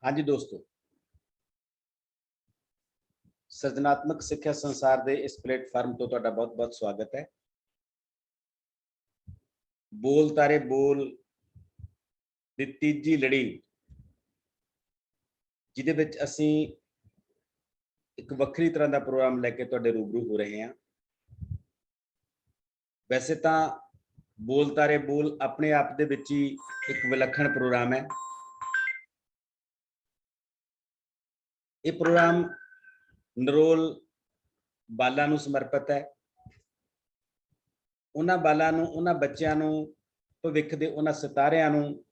हाँ जी दोस्तों, ਸਿਰਜਣਾਤਮਕ ਸਿੱਖਿਆ ਸੰਸਾਰ ਦੇ ਇਸ ਪਲੇਟਫਾਰਮ ਤੋਂ ਤੁਹਾਡਾ ਬਹੁਤ-ਬਹੁਤ ਸਵਾਗਤ ਹੈ। ਬੋਲ ਤਾਰੇ ਬੋਲ ਦੀ ਤੀਜੀ ਲੜੀ, ਜਿਹਦੇ ਵਿੱਚ ਅਸੀਂ ਇੱਕ ਵੱਖਰੀ ਤਰ੍ਹਾਂ ਦਾ ਪ੍ਰੋਗਰਾਮ ਲੈ ਕੇ ਤੁਹਾਡੇ ਰੂਬਰੂ ਹੋ ਰਹੇ ਹਾਂ। ਵੈਸੇ ਤਾਂ ਬੋਲ ਤਾਰੇ ਬੋਲ ਆਪਣੇ ਆਪ ਦੇ ਵਿੱਚ ਹੀ ਇੱਕ ਵਿਲੱਖਣ ਪ੍ਰੋਗਰਾਮ ਹੈ। ਇਹ ਪ੍ਰੋਗਰਾਮ ਨਰੋਲ ਬਾਲਾਂ ਨੂੰ ਸਮਰਪਿਤ ਹੈ। ਉਹਨਾਂ ਬਾਲਾਂ ਨੂੰ, ਉਹਨਾਂ ਬੱਚਿਆਂ ਨੂੰ, ਭਵਿੱਖ ਦੇ ਉਹਨਾਂ ਸਿਤਾਰਿਆਂ ਨੂੰ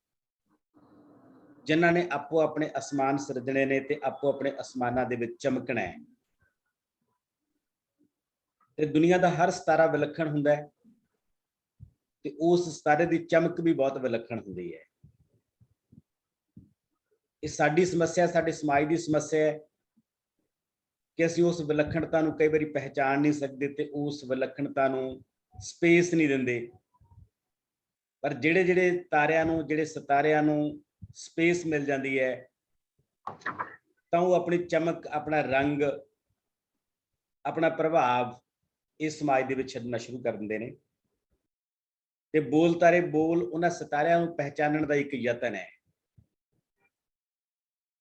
ਜਿਨ੍ਹਾਂ ਨੇ ਆਪੋ ਆਪਣੇ ਅਸਮਾਨ ਸਿਰਜਣੇ ਨੇ ਤੇ ਆਪੋ ਆਪਣੇ ਅਸਮਾਨਾਂ ਦੇ ਵਿੱਚ ਚਮਕਣਾ ਹੈ। ਤੇ ਦੁਨੀਆ ਦਾ ਹਰ ਸਿਤਾਰਾ ਵਿਲੱਖਣ ਹੁੰਦਾ ਹੈ ਤੇ ਉਸ ਸਿਤਾਰੇ ਦੀ ਚਮਕ ਵੀ ਬਹੁਤ ਵਿਲੱਖਣ ਹੁੰਦੀ ਹੈ। ਇਹ ਸਾਡੀ ਸਮੱਸਿਆ, ਸਾਡੇ ਸਮਾਜ ਦੀ ਸਮੱਸਿਆ ਹੈ ਕਿ ਅਸੀਂ ਉਸ ਵਿਲੱਖਣਤਾ ਨੂੰ ਕਈ ਵਾਰੀ ਪਹਿਚਾਣ ਨਹੀਂ ਸਕਦੇ ਤੇ ਉਸ ਵਿਲੱਖਣਤਾ ਨੂੰ ਸਪੇਸ ਨਹੀਂ ਦਿੰਦੇ। ਪਰ ਜਿਹੜੇ ਤਾਰਿਆਂ ਨੂੰ, ਜਿਹੜੇ ਸਿਤਾਰਿਆਂ ਨੂੰ ਸਪੇਸ ਮਿਲ ਜਾਂਦੀ ਹੈ ਤਾਂ ਉਹ ਆਪਣੀ ਚਮਕ, ਆਪਣਾ ਰੰਗ, ਆਪਣਾ ਪ੍ਰਭਾਵ ਇਸ ਸਮਾਜ ਦੇ ਵਿੱਚ ਛੱਡਣਾ ਸ਼ੁਰੂ ਕਰ ਦਿੰਦੇ ਨੇ। ਤੇ ਬੋਲ ਤਾਰੇ ਬੋਲ ਉਹਨਾਂ ਸਿਤਾਰਿਆਂ ਨੂੰ ਪਹਿਚਾਨਣ ਦਾ ਇੱਕ ਯਤਨ ਹੈ।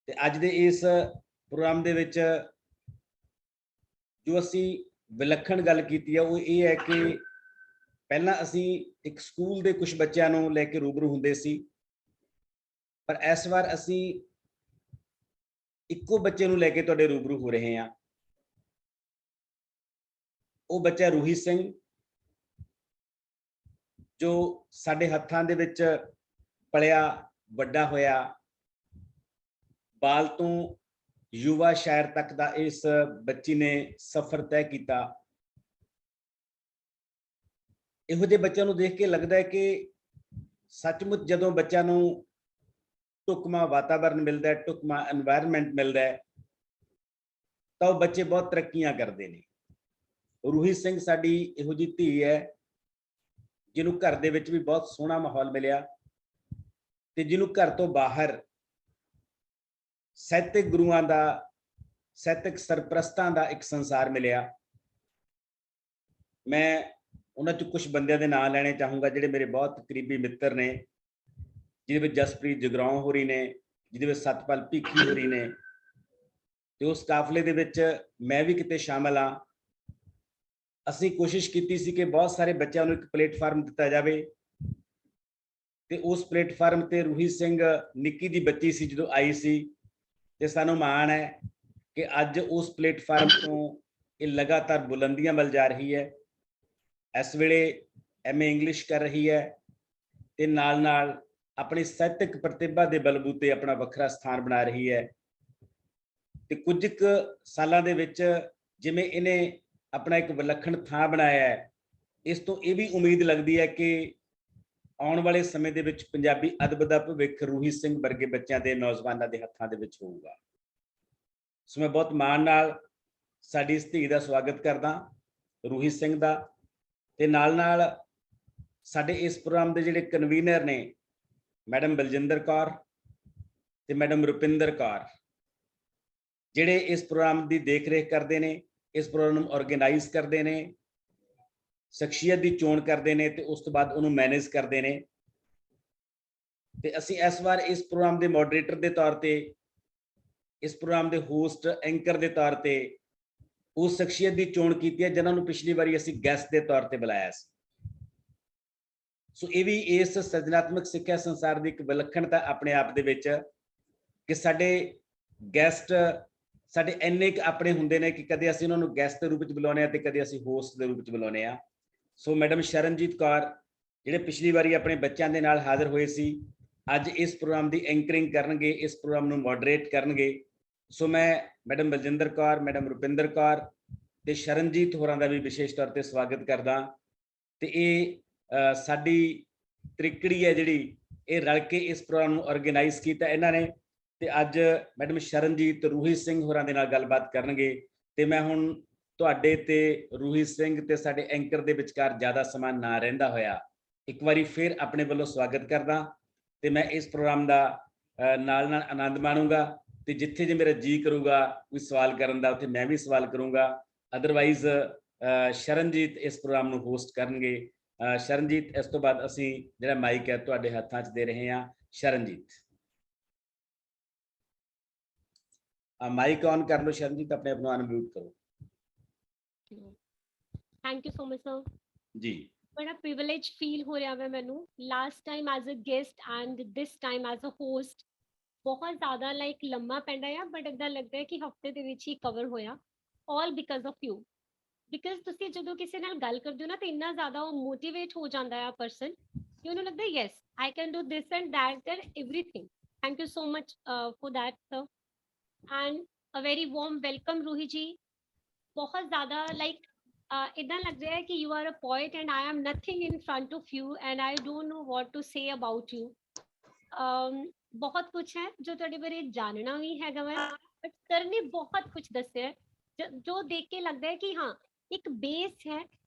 ਤੇ ਅੱਜ ਦੇ ਇਸ ਪ੍ਰੋਗਰਾਮ ਦੇ ਵਿੱਚ ਜੋ ਅਸੀਂ ਵਿਲੱਖਣ ਗੱਲ ਕੀਤੀ ਹੈ ਉਹ ਇਹ ਹੈ ਕਿ ਪਹਿਲਾਂ ਅਸੀਂ ਇੱਕ ਸਕੂਲ ਦੇ ਕੁਝ ਬੱਚਿਆਂ ਨੂੰ ਲੈ ਕੇ ਰੂਬਰੂ ਹੁੰਦੇ ਸੀ, ਪਰ ਇਸ ਵਾਰ ਅਸੀਂ ਇੱਕੋ ਬੱਚੇ ਨੂੰ ਲੈ ਕੇ ਤੁਹਾਡੇ ਰੂਬਰੂ ਹੋ ਰਹੇ ਹਾਂ। ਉਹ ਬੱਚਾ ਰੂਹੀ ਸਿੰਘ, ਜੋ ਸਾਡੇ ਹੱਥਾਂ ਦੇ ਵਿੱਚ ਪਲਿਆ ਵੱਡਾ ਹੋਇਆ, ਬਾਲ ਤੋਂ ਯੁਵਾ ਸ਼ਾਇਰ ਤੱਕ ਦਾ ਇਸ ਬੱਚੀ ਨੇ ਸਫ਼ਰ ਤੈਅ ਕੀਤਾ। ਇਹੋ ਜਿਹੇ ਬੱਚਿਆਂ ਨੂੰ ਦੇਖ ਕੇ ਲੱਗਦਾ ਹੈ ਕਿ ਸੱਚਮੁੱਚ ਜਦੋਂ ਬੱਚਿਆਂ ਨੂੰ ਢੁਕਵਾਂ ਵਾਤਾਵਰਨ ਮਿਲਦਾ ਹੈ, ਢੁਕਵਾਂ এনवायरमेंट ਮਿਲਦਾ ਹੈ ਤਾਂ ਉਹ ਬੱਚੇ ਬਹੁਤ ਤਰੱਕੀਆਂ ਕਰਦੇ ਨੇ। ਰੂਹੀ ਸਿੰਘ ਸਾਡੀ ਇਹੋ ਜਿਹੀ ਧੀ ਹੈ ਜਿਹਨੂੰ ਘਰ ਦੇ ਵਿੱਚ ਵੀ ਬਹੁਤ ਸੋਹਣਾ ਮਾਹੌਲ ਮਿਲਿਆ ਤੇ ਜਿਹਨੂੰ ਘਰ ਤੋਂ ਬਾਹਰ ਸਾਹਿਤਕ ਗੁਰੂਆਂ ਦਾ, ਸਾਹਿਤਕ ਸਰਪ੍ਰਸਤਾਂ ਦਾ ਇੱਕ ਸੰਸਾਰ ਮਿਲਿਆ। ਮੈਂ ਉਹਨਾਂ ਚ ਕੁਝ ਬੰਦਿਆਂ ਦੇ ਨਾਂ ਲੈਣੇ ਚਾਹੂੰਗਾ ਜਿਹੜੇ ਮੇਰੇ ਬਹੁਤ ਕਰੀਬੀ ਮਿੱਤਰ ਨੇ, ਜਿਹਦੇ ਵਿੱਚ ਜਸਪ੍ਰੀਤ ਜਗਰਾਉਂ ਹੋਰੀ ਨੇ, ਜਿਹਦੇ ਵਿੱਚ ਸਤਪਾਲ ਭੀਖੀ ਹੋਰੀ ਨੇ, ਤੇ ਉਸ ਕਾਫਲੇ ਦੇ ਵਿੱਚ ਮੈਂ ਵੀ ਕਿਤੇ ਸ਼ਾਮਲ ਹਾਂ। ਅਸੀਂ ਕੋਸ਼ਿਸ਼ ਕੀਤੀ ਸੀ ਕਿ ਬਹੁਤ ਸਾਰੇ ਬੱਚਿਆਂ ਨੂੰ ਇੱਕ ਪਲੇਟਫਾਰਮ ਦਿੱਤਾ ਜਾਵੇ ਤੇ ਉਸ ਪਲੇਟਫਾਰਮ ਤੇ ਰੂਹੀ ਸਿੰਘ ਨਿੱਕੀ ਦੀ ਬੱਚੀ ਸੀ ਜਦੋਂ ਆਈ ਸੀ, ਤੇ ਸਾਨੂੰ ਮਾਣ ਹੈ ਕਿ ਅੱਜ ਉਸ ਪਲੇਟਫਾਰਮ ਤੋਂ ਇਹ ਲਗਾਤਾਰ ਬੁਲੰਦੀਆਂ ਵੱਲ ਜਾ ਰਹੀ ਹੈ। ਇਸ ਵੇਲੇ MA ਇੰਗਲਿਸ਼ ਕਰ ਰਹੀ ਹੈ ਤੇ ਨਾਲ ਆਪਣੀ ਸਾਹਿਤਕ ਪ੍ਰਤਿਭਾ ਦੇ ਬਲਬੂਤੇ ਆਪਣਾ ਵੱਖਰਾ ਸਥਾਨ ਬਣਾ ਰਹੀ ਹੈ। ਤੇ ਕੁਝ ਕੁ ਸਾਲਾਂ ਦੇ ਵਿੱਚ ਜਿਵੇਂ ਇਹਨੇ ਆਪਣਾ ਇੱਕ ਵਿਲੱਖਣ ਥਾਂ ਬਣਾਇਆ ਹੈ, ਇਸ ਤੋਂ ਇਹ ਵੀ ਉਮੀਦ ਲੱਗਦੀ ਹੈ ਕਿ ਆਉਣ ਵਾਲੇ ਸਮੇਂ ਦੇ ਵਿੱਚ ਪੰਜਾਬੀ ਅਦਬ ਦਾ ਭਵਿੱਖ ਰੂਹੀ ਸਿੰਘ ਵਰਗੇ ਬੱਚਿਆਂ ਦੇ, ਨੌਜਵਾਨਾਂ ਦੇ ਹੱਥਾਂ ਦੇ ਵਿੱਚ ਹੋਊਗਾ। ਸੋ ਮੈਂ ਬਹੁਤ ਮਾਣ ਨਾਲ ਸਾਡੀ ਇਸ ਧੀ ਦਾ ਸਵਾਗਤ ਕਰਦਾ, ਰੂਹੀ ਸਿੰਘ ਦਾ। ਤੇ ਨਾਲ ਸਾਡੇ ਇਸ ਪ੍ਰੋਗਰਾਮ ਦੇ ਜਿਹੜੇ ਕਨਵੀਨਰ ਨੇ, ਮੈਡਮ ਬਲਜਿੰਦਰ ਕੌਰ ਤੇ ਮੈਡਮ ਰੁਪਿੰਦਰ ਕੌਰ, ਜਿਹੜੇ ਇਸ ਪ੍ਰੋਗਰਾਮ ਦੀ ਦੇਖ ਰੇਖ ਕਰਦੇ ਨੇ, ਇਸ ਪ੍ਰੋਗਰਾਮ ਨੂੰ ਆਰਗੇਨਾਈਜ਼ ਕਰਦੇ ਨੇ, ਸ਼ਖਸੀਅਤ ਦੀ ਚੋਣ ਕਰਦੇ ਨੇ ਤੇ ਉਸ ਤੋਂ ਬਾਅਦ ਉਹਨੂੰ ਮੈਨੇਜ ਕਰਦੇ ਨੇ। ਤੇ ਅਸੀਂ ਇਸ ਵਾਰ ਇਸ ਪ੍ਰੋਗਰਾਮ ਦੇ ਮੋਡਰੇਟਰ ਦੇ ਤੌਰ ਤੇ, ਇਸ ਪ੍ਰੋਗਰਾਮ ਦੇ ਹੋਸਟ, ਐਂਕਰ ਦੇ ਤੌਰ ਤੇ ਉਸ ਸ਼ਖਸੀਅਤ ਦੀ ਚੋਣ ਕੀਤੀ ਹੈ ਜਿਨ੍ਹਾਂ ਨੂੰ ਪਿਛਲੀ ਵਾਰੀ ਅਸੀਂ ਗੈਸਟ ਦੇ ਤੌਰ ਤੇ ਬੁਲਾਇਆ ਸੀ। ਸੋ ਇਹ ਵੀ ਇਸ ਸਿਰਜਣਾਤਮਕ ਸਿੱਖਿਆ ਸੰਸਾਰ ਦੀ ਇੱਕ ਵਿਲੱਖਣਤਾ ਆਪਣੇ ਆਪ ਦੇ ਵਿੱਚ ਕਿ ਸਾਡੇ ਗੈਸਟ ਸਾਡੇ ਇੰਨੇ ਕੁ ਆਪਣੇ ਹੁੰਦੇ ਨੇ ਕਿ ਕਦੇ ਅਸੀਂ ਉਹਨਾਂ ਨੂੰ ਗੈਸਟ ਦੇ ਰੂਪ ਵਿੱਚ ਬੁਲਾਉਂਦੇ ਹਾਂ ਤੇ ਕਦੇ ਅਸੀਂ ਹੋਸਟ ਦੇ ਰੂਪ ਵਿੱਚ ਬੁਲਾਉਂਦੇ ਹਾਂ। ਸੋ ਮੈਡਮ ਸ਼ਰਨਜੀਤ ਕੌਰ, ਜਿਹੜੇ ਪਿਛਲੀ ਵਾਰੀ ਆਪਣੇ ਬੱਚਿਆਂ ਦੇ ਨਾਲ ਹਾਜ਼ਰ ਹੋਏ ਸੀ, ਅੱਜ ਇਸ ਪ੍ਰੋਗਰਾਮ ਦੀ ਐਂਕਰਿੰਗ ਕਰਨਗੇ, ਇਸ ਪ੍ਰੋਗਰਾਮ ਨੂੰ ਮੋਡਰੇਟ ਕਰਨਗੇ। ਸੋ ਮੈਂ ਮੈਡਮ ਬਲਜਿੰਦਰ ਕੌਰ, ਮੈਡਮ ਰੁਪਿੰਦਰ ਕੌਰ ਤੇ ਸ਼ਰਨਜੀਤ ਹੋਰਾਂ ਦਾ ਵੀ ਵਿਸ਼ੇਸ਼ ਤੌਰ ਤੇ ਸਵਾਗਤ ਕਰਦਾ। ਤੇ ਇਹ ਸਾਡੀ ਤ੍ਰਿਕੜੀ ਹੈ ਜਿਹੜੀ, ਇਹ ਰਲ ਕੇ ਇਸ ਪ੍ਰੋਗਰਾਮ ਨੂੰ ਆਰਗੇਨਾਈਜ਼ ਕੀਤਾ ਇਹਨਾਂ ਨੇ। ਤੇ ਅੱਜ ਮੈਡਮ ਸ਼ਰਨਜੀਤ ਰੂਹੀ ਸਿੰਘ ਹੋਰਾਂ ਦੇ ਨਾਲ ਗੱਲਬਾਤ ਕਰਨਗੇ। ਤੇ ਮੈਂ ਹੁਣ ਤੁਹਾਡੇ ਤੇ ਰੂਹੀ ਸਿੰਘ ਤੇ ਸਾਡੇ ਐਂਕਰ ਦੇ ਵਿਚਕਾਰ ਜ਼ਿਆਦਾ ਸਮਾਂ ਨਾ ਰਹਿੰਦਾ ਹੋਇਆ ਇੱਕ ਵਾਰੀ ਫਿਰ ਆਪਣੇ ਵੱਲੋਂ ਸਵਾਗਤ ਕਰਦਾ ਤੇ ਮੈਂ ਇਸ ਪ੍ਰੋਗਰਾਮ ਦਾ ਨਾਲ ਆਨੰਦ ਮਾਣੂੰਗਾ। ਤੇ ਜਿੱਥੇ ਜੇ ਮੇਰਾ ਜੀ ਕਰੂਗਾ ਕੋਈ ਸਵਾਲ ਕਰਨ ਦਾ ਉੱਥੇ ਮੈਂ ਵੀ ਸਵਾਲ ਕਰੂੰਗਾ। ਅਦਰਵਾਈਜ਼ ਸ਼ਰਨਜੀਤ ਇਸ ਪ੍ਰੋਗਰਾਮ ਨੂੰ ਹੋਸਟ ਕਰਨਗੇ। ਸ਼ਰਨਜੀਤ, ਇਸ ਤੋਂ ਬਾਅਦ ਅਸੀਂ ਜਿਹੜਾ ਮਾਈਕ ਹੈ ਤੁਹਾਡੇ ਹੱਥਾਂ 'ਚ ਦੇ ਰਹੇ ਹਾਂ। ਸ਼ਰਨਜੀਤ, ਮਾਈਕ ਔਨ ਕਰ ਲਓ। ਸ਼ਰਨਜੀਤ, ਆਪਣੇ ਆਪ ਨੂੰ ਅਨਮਿਊਟ ਕਰੋ। Thank you so much sir ji. ਬੜਾ ਪ੍ਰਿਵਿਲੇਜ ਫੀਲ ਹੋ ਰਿਹਾ ਹੈ ਮੈਨੂੰ last time as a guest and this time as a host. ਬਹੁਤ ਜ਼ਿਆਦਾ ਲਾਈਕ ਲੰਮਾ ਪੈਂਦਾ ਆ, ਬਟ ਇੱਦਾਂ ਲੱਗਦਾ ਹੈ ਕਿ ਹਫਤੇ ਦੇ ਵਿੱਚ ਹੀ ਕਵਰ ਹੋਇਆ, all because of you. Because ਤੁਸੀਂ ਜਦੋਂ ਕਿਸੇ ਨਾਲ ਗੱਲ ਕਰਦੇ ਹੋ ਨਾ ਤਾਂ ਇੰਨਾ ਜ਼ਿਆਦਾ ਉਹ ਮੋਟੀਵੇਟ ਹੋ ਜਾਂਦਾ ਆ ਪਰਸਨ ਕਿ ਉਹਨੂੰ ਲੱਗਦਾ yes I can do this and that and everything. Thank you so much for that sir and a very warm welcome ਰੂਹੀ ਜੀ। ਬਹੁਤ ਜ਼ਿਆਦਾ ਲਾਈਕ ਇੱਦਾਂ ਲੱਗ ਰਿਹਾ ਹੈ ਕਿ you are a poet and I am nothing in front of you and I don't know what to say about you. ਬਹੁਤ ਕੁਛ ਹੈ ਜੋ ਤੁਹਾਡੇ ਬਾਰੇ ਜਾਣਨਾ ਵੀ ਹੈਗਾ ਵਾ, ਬਟ ਸਰ ਨੇ ਬਹੁਤ ਕੁਛ ਦੱਸਿਆ ਜੋ ਦੇਖ ਕੇ ਲੱਗਦਾ ਹੈ ਕਿ ਹਾਂ ਇੱਕ ਬੇਸ ਹੈ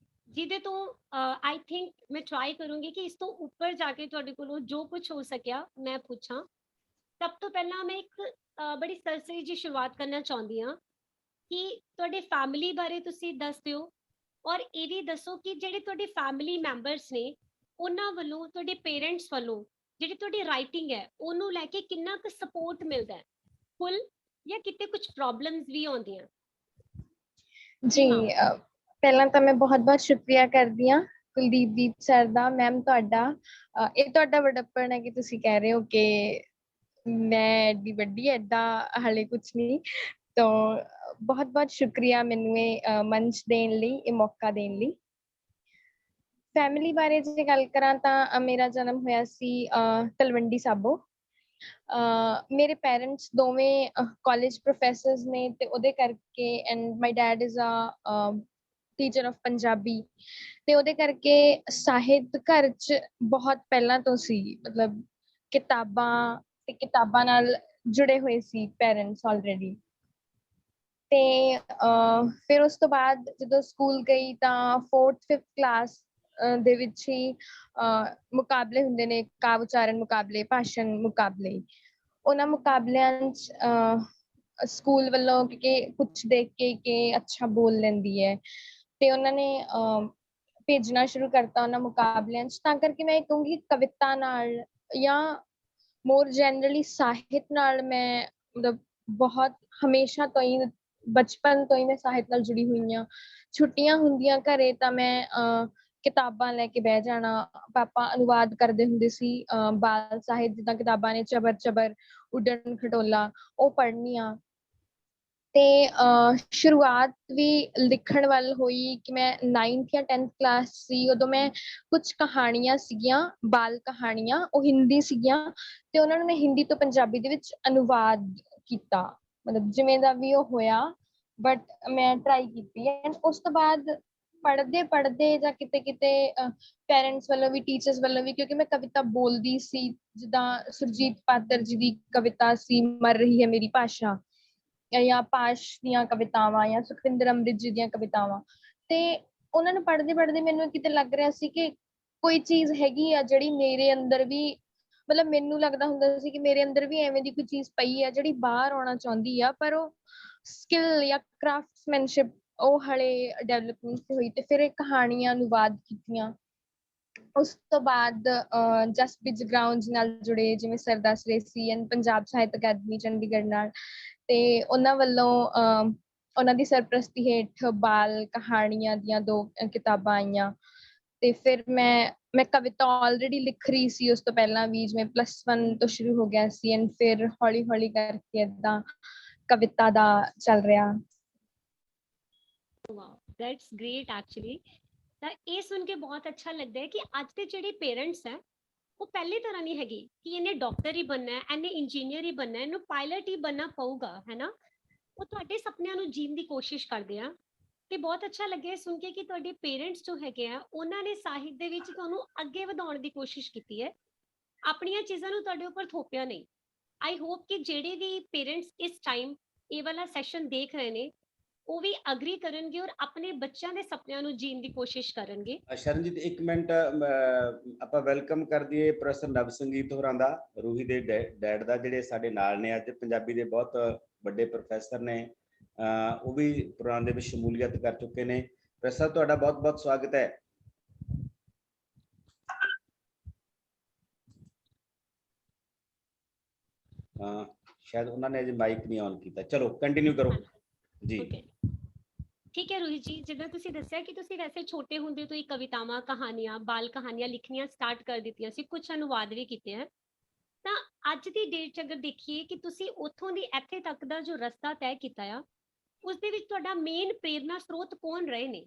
ਜਿਹਦੇ ਤੋਂ ਆਈ ਥਿੰਕ ਮੈਂ ਟਰਾਈ ਕਰੂੰਗੀ ਕਿ ਇਸ ਤੋਂ ਉੱਪਰ ਜਾ ਕੇ ਤੁਹਾਡੇ ਕੋਲੋਂ ਜੋ ਕੁਛ ਹੋ ਸਕਿਆ ਮੈਂ ਪੁੱਛਾਂ। ਸਭ ਤੋਂ ਪਹਿਲਾਂ ਮੈਂ ਇੱਕ ਬੜੀ ਸਰਸਰੀ ਜੀ ਸ਼ੁਰੂਆਤ ਕਰਨਾ ਚਾਹੁੰਦੀ ਹਾਂ ਕਿ ਤੁਹਾਡੇ ਫੈਮਿਲੀ ਬਾਰੇ ਤੁਸੀਂ ਦੱਸ ਦਿਓ, ਔਰ ਇਹ ਵੀ ਦੱਸੋ ਕਿ ਜਿਹੜੇ ਤੁਹਾਡੇ ਫੈਮਿਲੀ ਮੈਂਬਰਸ ਨੇ ਉਹਨਾਂ ਵੱਲੋਂ ਤੁਹਾਡੇ ਪੇਰੈਂਟਸ ਵੱਲੋਂ ਜਿਹੜੀ ਤੁਹਾਡੀ ਰਾਈਟਿੰਗ ਹੈ ਉਹਨੂੰ ਲੈ ਕੇ ਕਿੰਨਾ ਕੁ ਸਪੋਰਟ ਮਿਲਦਾ ਹੈ, ਫੁੱਲ ਜਾਂ ਕਿਤੇ ਕੁਝ ਪ੍ਰੋਬਲਮਸ ਵੀ ਆਉਂਦੀਆਂ। ਜੀ ਪਹਿਲਾਂ ਤਾਂ ਮੈਂ ਬਹੁਤ ਸ਼ੁਕਰੀਆ ਕਰਦੀ ਹਾਂ ਕੁਲਦੀਪ ਸਰ ਦਾ। ਮੈਮ ਤੁਹਾਡਾ ਇਹ ਤੁਹਾਡਾ ਵੱਡਪਨ ਹੈ ਕਿ ਤੁਸੀਂ ਕਹਿ ਰਹੇ ਹੋ ਕਿ ਮੈਂ ਐਡੀ ਵੱਡੀ ਏਦਾਂ ਹਾਲੇ ਕੁਛ ਨਹੀਂ। ਤਾਂ ਬਹੁਤ ਸ਼ੁਕਰੀਆ ਮੈਨੂੰ ਇਹ ਮੰਚ ਦੇਣ ਲਈ, ਇਹ ਮੌਕਾ ਦੇਣ ਲਈ। ਫੈਮਿਲੀ ਬਾਰੇ ਜੇ ਗੱਲ ਕਰਾਂ ਤਾਂ ਮੇਰਾ ਜਨਮ ਹੋਇਆ ਸੀ ਤਲਵੰਡੀ ਸਾਬੋ। ਮੇਰੇ ਪੇਰੈਂਟਸ ਦੋਵੇਂ ਕਾਲਜ ਪ੍ਰੋਫੈਸਰਸ ਨੇ ਤੇ ਉਹਦੇ ਕਰਕੇ and my dad is a teacher of Punjabi ਤੇ ਉਹਦੇ ਕਰਕੇ ਸਾਹਿਤ ਘਰ 'ਚ ਬਹੁਤ ਪਹਿਲਾਂ ਤੋਂ ਸੀ। ਮਤਲਬ ਕਿਤਾਬਾਂ ਤੇ ਕਿਤਾਬਾਂ ਨਾਲ ਜੁੜੇ ਹੋਏ ਸੀ ਪੇਰੈਂਟਸ ਆਲਰੇਡੀ। ਤੇ ਫਿਰ ਉਸ ਤੋਂ ਬਾਅਦ ਜਦੋਂ ਸਕੂਲ ਗਈ ਤਾਂ 4th 5th ਕਲਾਸ ਦੇ ਵਿੱਚ ਹੀ ਮੁਕਾਬਲੇ ਹੁੰਦੇ ਨੇ, ਕਾਵਿ ਉਚਾਰਨ ਮੁਕਾਬਲੇ, ਭਾਸ਼ਣ ਮੁਕਾਬਲੇ। ਉਹਨਾਂ ਮੁਕਾਬਲਿਆਂ 'ਚ ਸਕੂਲ ਵੱਲੋਂ ਕਿ ਕੁਛ ਦੇਖ ਕੇ ਕਿ ਅੱਛਾ ਬੋਲ ਲੈਂਦੀ ਹੈ ਤੇ ਉਹਨਾਂ ਨੇ ਭੇਜਣਾ ਸ਼ੁਰੂ ਕਰਤਾ ਉਹਨਾਂ ਮੁਕਾਬਲਿਆਂ 'ਚ। ਤਾਂ ਕਰਕੇ ਮੈਂ ਇਹ ਕਹੂੰਗੀ ਕਵਿਤਾ ਨਾਲ ਜਾਂ ਮੋਰ ਜਨਰਲੀ ਸਾਹਿਤ ਨਾਲ ਮੈਂ ਮਤਲਬ ਬਹੁਤ ਹਮੇਸ਼ਾ ਤੋਂ ਹੀ, ਬਚਪਨ ਤੋਂ ਹੀ ਮੈਂ ਸਾਹਿਤ ਨਾਲ ਜੁੜੀ ਹੋਈ ਹਾਂ। ਛੁੱਟੀਆਂ ਹੁੰਦੀਆਂ ਘਰੇ ਤਾਂ ਮੈਂ ਕਿਤਾਬਾਂ ਲੈ ਕੇ ਬਹਿ ਜਾਣਾ। ਪਾਪਾ ਅਨੁਵਾਦ ਕਰਦੇ ਹੁੰਦੇ ਸੀ ਬਾਲ ਸਾਹਿਤ, ਜਿੱਦਾਂ ਕਿਤਾਬਾਂ ਨੇ ਚਬਰ ਚਬਰ, ਉੱਡਣ ਖਟੋਲਾ, ਉਹ ਪੜ੍ਹਨੀਆਂ। ਤੇ ਸ਼ੁਰੂਆਤ ਵੀ ਲਿਖਣ ਵੱਲ ਹੋਈ ਕਿ ਮੈਂ 9th ਜਾਂ 10th ਕਲਾਸ ਸੀ। ਉਦੋਂ ਮੈਂ ਕੁਛ ਕਹਾਣੀਆਂ ਸੀਗੀਆਂ, ਬਾਲ ਕਹਾਣੀਆਂ, ਉਹ ਹਿੰਦੀ ਸੀਗੀਆਂ ਤੇ ਉਹਨਾਂ ਨੂੰ ਮੈਂ ਹਿੰਦੀ ਤੋਂ ਪੰਜਾਬੀ ਦੇ ਵਿੱਚ ਅਨੁਵਾਦ ਕੀਤਾ। ਮਤਲਬ ਜਿਵੇਂ ਦਾ ਵੀ ਉਹ ਹੋਇਆ, ਬਟ ਮੈਂ ਟਰਾਈ ਕੀਤੀ। ਐਂਡ ਉਸ ਤੋਂ ਬਾਅਦ ਪੜ੍ਹਦੇ ਜਾਂ ਕਿਤੇ ਪੇਰੈਂਟਸ ਵੱਲੋਂ ਵੀ, ਟੀਚਰਸ ਵੱਲੋਂ ਵੀ, ਕਿਉਂਕਿ ਮੈਂ ਕਵਿਤਾ ਬੋਲਦੀ ਸੀ। ਜਿੱਦਾਂ ਸੁਰਜੀਤ ਪਾਤਰ ਜੀ ਦੀ ਕਵਿਤਾ ਸੀ ਮਰ ਰਹੀ ਹੈ ਮੇਰੀ ਭਾਸ਼ਾ, ਜਾਂ ਪਾਸ਼ ਦੀਆਂ ਕਵਿਤਾਵਾਂ, ਜਾਂ ਸੁਖਵਿੰਦਰ ਅੰਮ੍ਰਿਤ ਜੀ ਦੀਆਂ ਕਵਿਤਾਵਾਂ। ਤੇ ਉਹਨਾਂ ਨੂੰ ਪੜ੍ਹਦੇ ਮੈਨੂੰ ਕਿਤੇ ਲੱਗ ਰਿਹਾ ਸੀ ਕਿ ਕੋਈ ਚੀਜ਼ ਹੈਗੀ ਆ ਜਿਹੜੀ ਮੇਰੇ ਅੰਦਰ ਵੀ, ਮਤਲਬ ਮੈਨੂੰ ਲੱਗਦਾ ਹੁੰਦਾ ਸੀ ਕਿ ਮੇਰੇ ਅੰਦਰ ਵੀ ਐਵੇਂ ਦੀ ਕੋਈ ਚੀਜ਼ ਪਈ ਆ ਜਿਹੜੀ ਬਾਹਰ ਆਉਣਾ ਚਾਹੁੰਦੀ ਆ, ਪਰ ਉਹ ਸਕਿੱਲ ਜਾਂ ਕ੍ਰਾਫਟਸਮੈਨਸ਼ਿਪ ਉਹ ਹਲੇ ਡਿਵੈਲਪ ਨਹੀਂ ਸੀ ਹੋਈ। ਤੇ ਫਿਰ ਇਹ ਕਹਾਣੀਆਂ ਅਨੁਵਾਦ ਕੀਤੀਆਂ। ਉਸ ਤੋਂ ਬਾਅਦ ਜਸਪ੍ਰੀਤ ਜਗਰਾਉਂ ਜੀ ਨਾਲ ਜੁੜੇ, ਜਿਵੇਂ ਸਰ ਦੱਸ ਰਹੇ ਸੀ, ਐਂਡ ਪੰਜਾਬ ਸਾਹਿਤ ਅਕੈਡਮੀ ਚੰਡੀਗੜ੍ਹ ਨਾਲ। ਤੇ ਉਹਨਾਂ ਵੱਲੋਂ ਉਹਨਾਂ ਦੀ ਸਰਪ੍ਰਸਤੀ ਹੇਠ ਬਾਲ ਕਹਾਣੀਆਂ ਦੀਆਂ 2 ਕਿਤਾਬਾਂ ਆਈਆਂ। ਤੇ ਫਿਰ ਮੈਂ ਕਵਿਤਾ ਆਲਰੇਡੀ ਲਿਖ ਰਹੀ ਸੀ ਉਸ ਤੋਂ ਪਹਿਲਾਂ ਵੀ, ਜਿਵੇਂ +1 ਤੋਂ ਸ਼ੁਰੂ ਹੋ ਗਿਆ ਸੀ। ਐਂਡ ਫਿਰ ਹੌਲੀ ਕਰਕੇ ਏਦਾਂ ਕਵਿਤਾ ਦਾ ਚੱਲ ਰਿਹਾ। Wow, that's great actually. ਤਾਂ ਇਹ ਸੁਣ ਕੇ ਬਹੁਤ ਅੱਛਾ ਲੱਗਦਾ ਹੈ ਕਿ ਅੱਜ ਦੇ ਜਿਹੜੇ ਪੇਰੈਂਟਸ ਹੈ ਉਹ ਪਹਿਲੀ ਤਰ੍ਹਾਂ ਨਹੀਂ ਹੈਗੀ ਕਿ ਇਹਨੇ ਡਾਕਟਰ ਹੀ ਬਣਨਾ ਹੈ, ਇਹਨੇ ਇੰਜੀਨੀਅਰ ਹੀ ਬਣਨਾ ਹੈ, ਇਹਨੂੰ ਪਾਇਲਟ ਹੀ ਬਣਨਾ ਪਊਗਾ, ਹੈ ਨਾ। ਉਹ ਤੁਹਾਡੇ ਸੁਪਨਿਆਂ ਨੂੰ ਜੀਣ ਦੀ ਕੋਸ਼ਿਸ਼ ਕਰਦੇ ਆ। ਤੇ ਬਹੁਤ ਅੱਛਾ ਲੱਗਿਆ ਸੁਣ ਕੇ ਕਿ ਤੁਹਾਡੇ ਪੇਰੈਂਟਸ ਜੋ ਹੈਗੇ ਆ ਉਹਨਾਂ ਨੇ ਸਾਹਿਤ ਦੇ ਵਿੱਚ ਤੁਹਾਨੂੰ ਅੱਗੇ ਵਧਾਉਣ ਦੀ ਕੋਸ਼ਿਸ਼ ਕੀਤੀ ਹੈ, ਆਪਣੀਆਂ ਚੀਜ਼ਾਂ ਨੂੰ ਤੁਹਾਡੇ ਉੱਪਰ ਥੋਪਿਆ ਨਹੀਂ। ਆਈ ਹੋਪ ਕਿ ਜਿਹੜੇ ਵੀ ਪੇਰੈਂਟਸ ਇਸ ਟਾਈਮ ਇਹ ਵਾਲਾ ਸੈਸ਼ਨ ਦੇਖ ਰਹੇ ਨੇ ਉਹ ਵੀ ਅਗਰੀ ਕਰਨਗੇ ਔਰ ਆਪਣੇ ਬੱਚਿਆਂ ਦੇ ਸੁਪਨਿਆਂ ਨੂੰ ਜੀਣ ਦੀ ਕੋਸ਼ਿਸ਼ ਕਰਨਗੇ। ਸ਼ਰਨਜੀਤ ਇੱਕ ਮਿੰਟ, ਆਪਾਂ ਵੈਲਕਮ ਕਰ ਦਈਏ ਪ੍ਰੋਫੈਸਰ ਨਵ ਸੰਗੀਤ ਹੋਰਾਂ ਦਾ, ਰੂਹੀ ਦੇ ਡੈਡ ਦਾ, ਜਿਹੜੇ ਸਾਡੇ ਨਾਲ ਨੇ ਅੱਜ, ਪੰਜਾਬੀ ਦੇ ਬਹੁਤ ਵੱਡੇ ਪ੍ਰੋਫੈਸਰ ਨੇ, ਉਹ ਵੀ ਪ੍ਰੋਗਰਾਮ ਦੇ ਵਿੱਚ ਸ਼ਮੂਲੀਅਤ ਕਰ ਚੁੱਕੇ ਨੇ। ਪ੍ਰੋਫੈਸਰ ਤੁਹਾਡਾ ਬਹੁਤ ਬਹੁਤ ਸਵਾਗਤ ਹੈ। ਸ਼ਾਇਦ ਉਹਨਾਂ ਨੇ ਅਜੇ ਮਾਈਕ ਨਹੀਂ ਔਨ ਕੀਤਾ। ਚਲੋ ਕੰਟੀਨਿਊ ਕਰੋ ਜੀ। ਓਕੇ, ਠੀਕ ਹੈ ਰੋਹਿਤ ਜੀ, ਜਿੱਦਾਂ ਤੁਸੀਂ ਦੱਸਿਆ ਕਿ ਤੁਸੀਂ ਵੈਸੇ ਛੋਟੇ ਹੁੰਦੇ ਤੋਂ ਹੀ ਕਵਿਤਾਵਾਂ, ਕਹਾਣੀਆਂ, ਬਾਲ ਕਹਾਣੀਆਂ ਲਿਖਣੀਆਂ ਸਟਾਰਟ ਕਰ ਦਿੱਤੀਆਂ ਸੀ, ਕੁਝ ਅਨੁਵਾਦ ਵੀ ਕੀਤੇ ਹੈ। ਤਾਂ ਅੱਜ ਦੀ ਡੇਟ 'ਚ ਅਗਰ ਦੇਖੀਏ ਕਿ ਤੁਸੀਂ ਉੱਥੋਂ ਦੀ ਇੱਥੇ ਤੱਕ ਦਾ ਜੋ ਰਸਤਾ ਤੈਅ ਕੀਤਾ ਆ, ਉਸ ਦੇ ਵਿੱਚ ਤੁਹਾਡਾ ਮੇਨ ਪ੍ਰੇਰਨਾ ਸਰੋਤ ਕੌਣ ਰਹੇ ਨੇ?